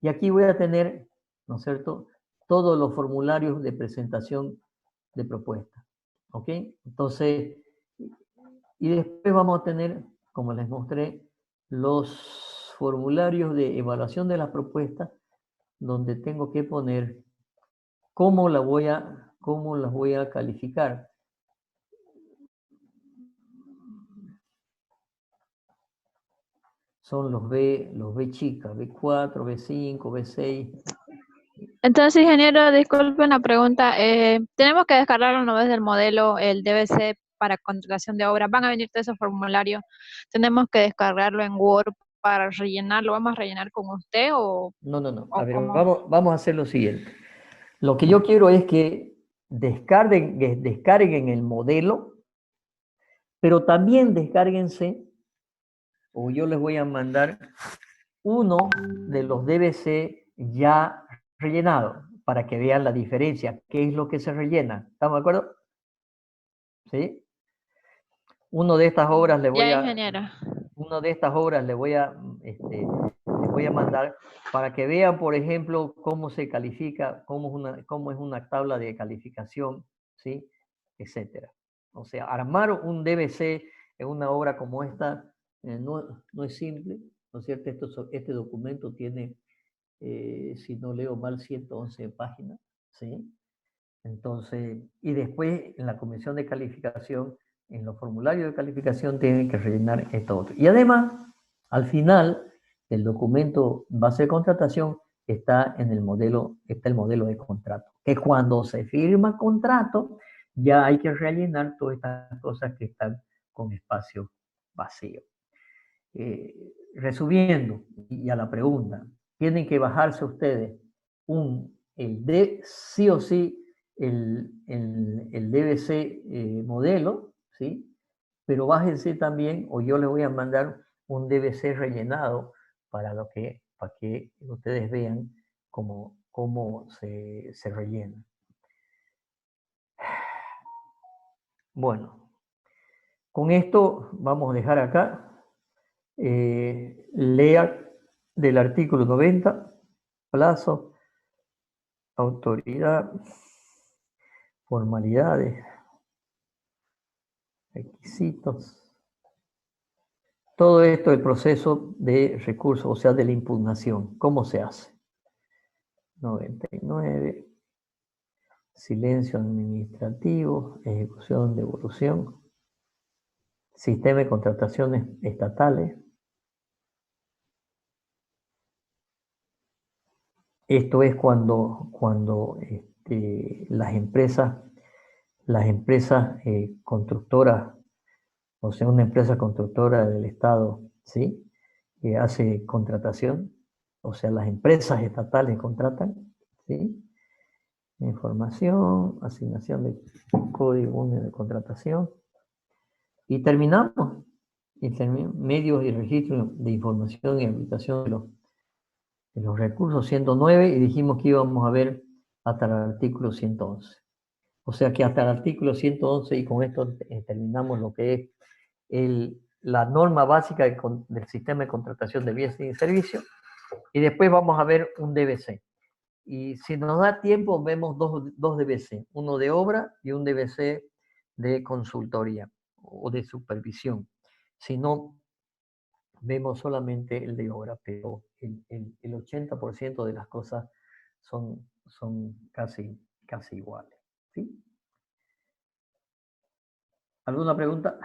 Y aquí voy a tener, ¿no es cierto?, todos los formularios de presentación de propuesta. ¿Ok? Entonces, y después vamos a tener, como les mostré, los formularios de evaluación de las propuestas, donde tengo que poner cómo las voy a calificar. Son los B chicas, B4, B5, B6. Entonces, ingeniero, disculpe una pregunta. Tenemos que descargarlo una vez del modelo, el DBC para contratación de obra. Van a venir todos esos formularios. Tenemos que descargarlo en Word para rellenarlo. ¿Vamos a rellenar con usted o...? No. ¿O A ver, cómo? vamos a hacer lo siguiente. Lo que yo quiero es que descarguen el modelo, pero también descárguense, o yo les voy a mandar uno de los DBC ya rellenado para que vean la diferencia, qué es lo que se rellena. ¿Estamos de acuerdo? ¿Sí? Uno de estas obras le voy Ya, a ingeniero. les voy a mandar para que vean, por ejemplo, cómo se califica, cómo es una tabla de calificación, ¿sí?, etcétera. O sea, armar un DBC en una obra como esta no es simple, ¿no es cierto? Este documento tiene, si no leo mal, 111 páginas, ¿sí? Entonces, y después en la comisión de calificación, en los formularios de calificación tienen que rellenar esto otro. Y además, al final del documento base de contratación está el modelo de contrato, que cuando se firma contrato ya hay que rellenar todas estas cosas que están con espacio vacío. Resumiendo, y a la pregunta, tienen que bajarse ustedes sí o sí el DBC modelo, ¿sí? Pero bájense también, o yo les voy a mandar un DBC rellenado para que ustedes vean cómo se rellena. Bueno, con esto vamos a dejar acá. Lea del artículo 90, plazo, autoridad, formalidades, requisitos. Todo esto es el proceso de recurso, o sea, de la impugnación. ¿Cómo se hace? 99, silencio administrativo, ejecución, devolución, sistema de contrataciones estatales, Esto es cuando las empresas constructoras, o sea, una empresa constructora del Estado, ¿sí? Que hace contratación, o sea, las empresas estatales contratan, ¿sí? Información, asignación de código único de contratación. Y terminamos. Medios y registros de información y habilitación de los recursos 109 y dijimos que íbamos a ver hasta el artículo 111. O sea que hasta el artículo 111 y con esto terminamos lo que es la norma básica del sistema de contratación de bienes y servicios y después vamos a ver un DBC. Y si nos da tiempo vemos dos DBC, uno de obra y un DBC de consultoría o de supervisión. Si no, vemos solamente el de obra, pero el 80% de las cosas son casi iguales. ¿Sí? ¿Alguna pregunta?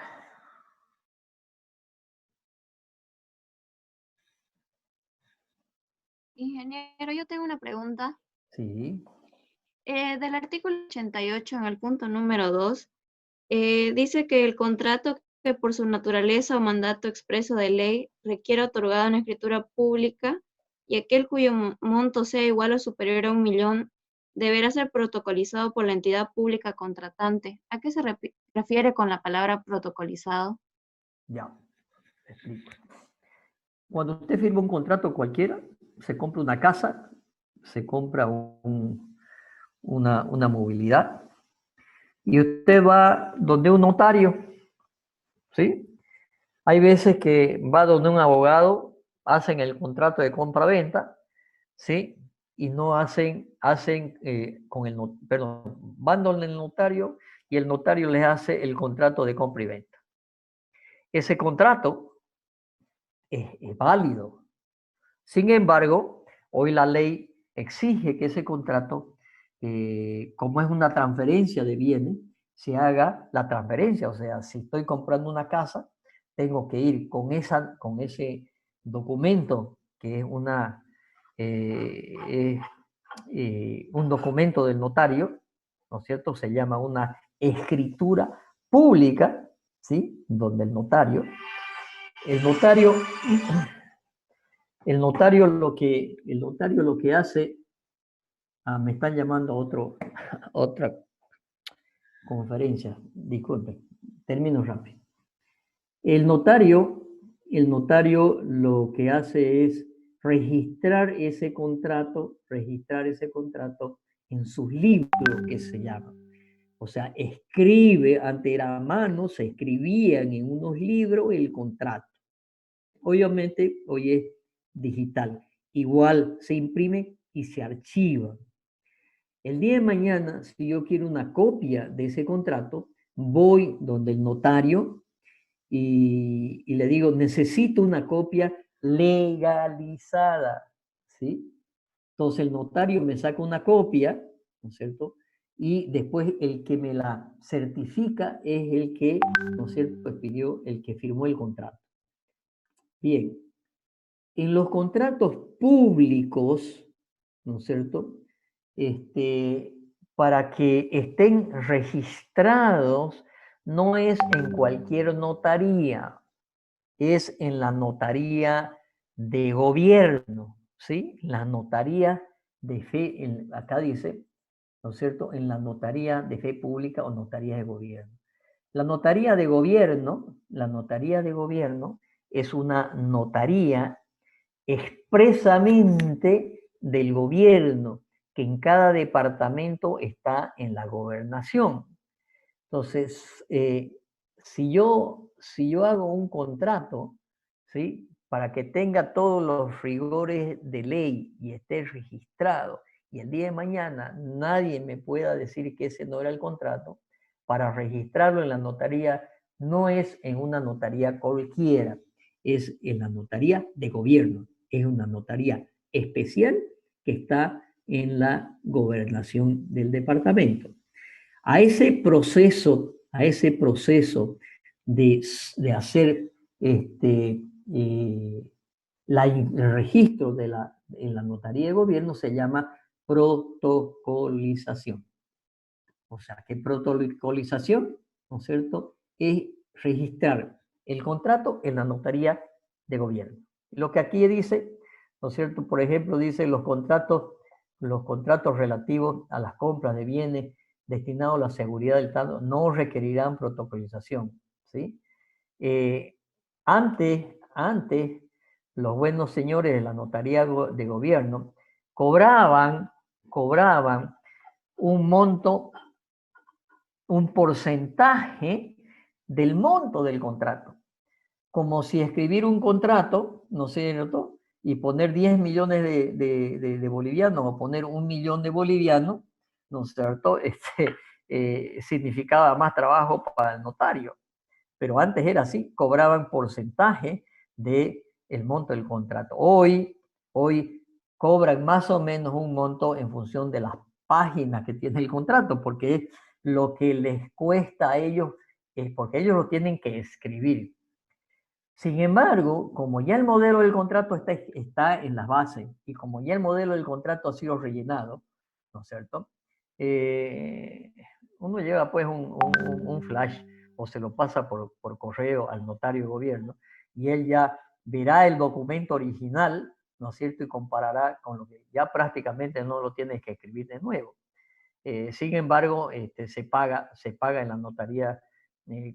Ingeniero, yo tengo una pregunta. Sí. Del artículo 88 en el punto número 2, dice que el contrato que por su naturaleza o mandato expreso de ley requiere otorgada una escritura pública y aquel cuyo monto sea igual o superior a 1.000.000 deberá ser protocolizado por la entidad pública contratante. ¿A qué se refiere con la palabra protocolizado? Ya, te explico. Cuando usted firma un contrato cualquiera, se compra una casa, se compra una movilidad y usted va donde un notario, ¿sí? Hay veces que va donde un abogado, hacen el contrato de compra-venta, ¿sí? Y no van donde el notario y el notario les hace el contrato de compra y venta. Ese contrato es válido. Sin embargo, hoy la ley exige que ese contrato, como es una transferencia de bienes, se haga la transferencia. O sea, si estoy comprando una casa, tengo que ir con ese documento que es un documento del notario, ¿no es cierto? Se llama una escritura pública, ¿sí? Donde el notario lo que hace, me están llamando a otra conferencia, disculpen, termino rápido. El notario lo que hace es registrar ese contrato en sus libros, que se llaman. O sea, ante la mano, se escribían en unos libros el contrato. Obviamente, hoy es digital. Igual se imprime y se archiva. El día de mañana, si yo quiero una copia de ese contrato, voy donde el notario y le digo, necesito una copia legalizada, ¿sí? Entonces el notario me saca una copia, ¿no es cierto? Y después el que me la certifica es el que, ¿no es cierto?, el que firmó el contrato. Bien, en los contratos públicos, ¿no es cierto?, para que estén registrados, no es en cualquier notaría, es en la notaría de gobierno, ¿sí? La notaría de fe, acá dice, ¿no es cierto?, en la notaría de fe pública o notaría de gobierno. La notaría de gobierno es una notaría expresamente del gobierno, que en cada departamento está en la gobernación. Entonces, si yo hago un contrato, ¿sí?, para que tenga todos los rigores de ley y esté registrado, y el día de mañana nadie me pueda decir que ese no era el contrato, para registrarlo en la notaría no es en una notaría cualquiera, es en la notaría de gobierno, es una notaría especial que está en la gobernación del departamento. A ese proceso de hacer el registro de en la notaría de gobierno se llama protocolización. O sea, que protocolización, ¿no es cierto?, es registrar el contrato en la notaría de gobierno. Lo que aquí dice, ¿no es cierto?, por ejemplo, dice los contratos relativos a las compras de bienes destinados a la seguridad del Estado no requerirán protocolización, ¿sí? Antes, los buenos señores de la notaría de gobierno cobraban un monto, un porcentaje del monto del contrato. Como si escribir un contrato, ¿no es cierto?, y poner 10 millones de bolivianos o poner 1 millón de bolivianos, ¿no es cierto?, significaba más trabajo para el notario. Pero antes era así, cobraban porcentaje del monto del contrato. Hoy cobran más o menos un monto en función de las páginas que tiene el contrato, porque es lo que les cuesta a ellos, porque ellos lo tienen que escribir. Sin embargo, como ya el modelo del contrato está en las bases y como ya el modelo del contrato ha sido rellenado, ¿no es cierto?, uno lleva pues un flash o se lo pasa por correo al notario de gobierno y él ya verá el documento original, ¿no es cierto?, y comparará con lo que ya prácticamente no lo tienes que escribir de nuevo. Sin embargo, se paga en la notaría.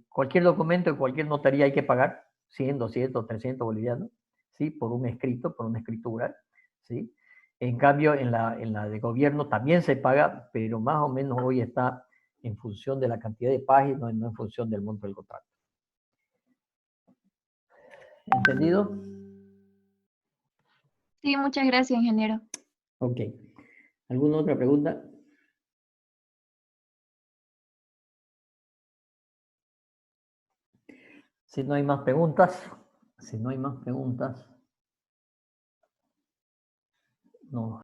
Cualquier documento de cualquier notaría hay que pagar 100, 200, 300 bolivianos, ¿sí?, por un escrito, por una escritura, ¿sí? En cambio, en la de gobierno también se paga, pero más o menos hoy está en función de la cantidad de páginas, no en función del monto del contrato. ¿Entendido? Sí, muchas gracias, ingeniero. Ok. ¿Alguna otra pregunta? Si no hay más preguntas, no.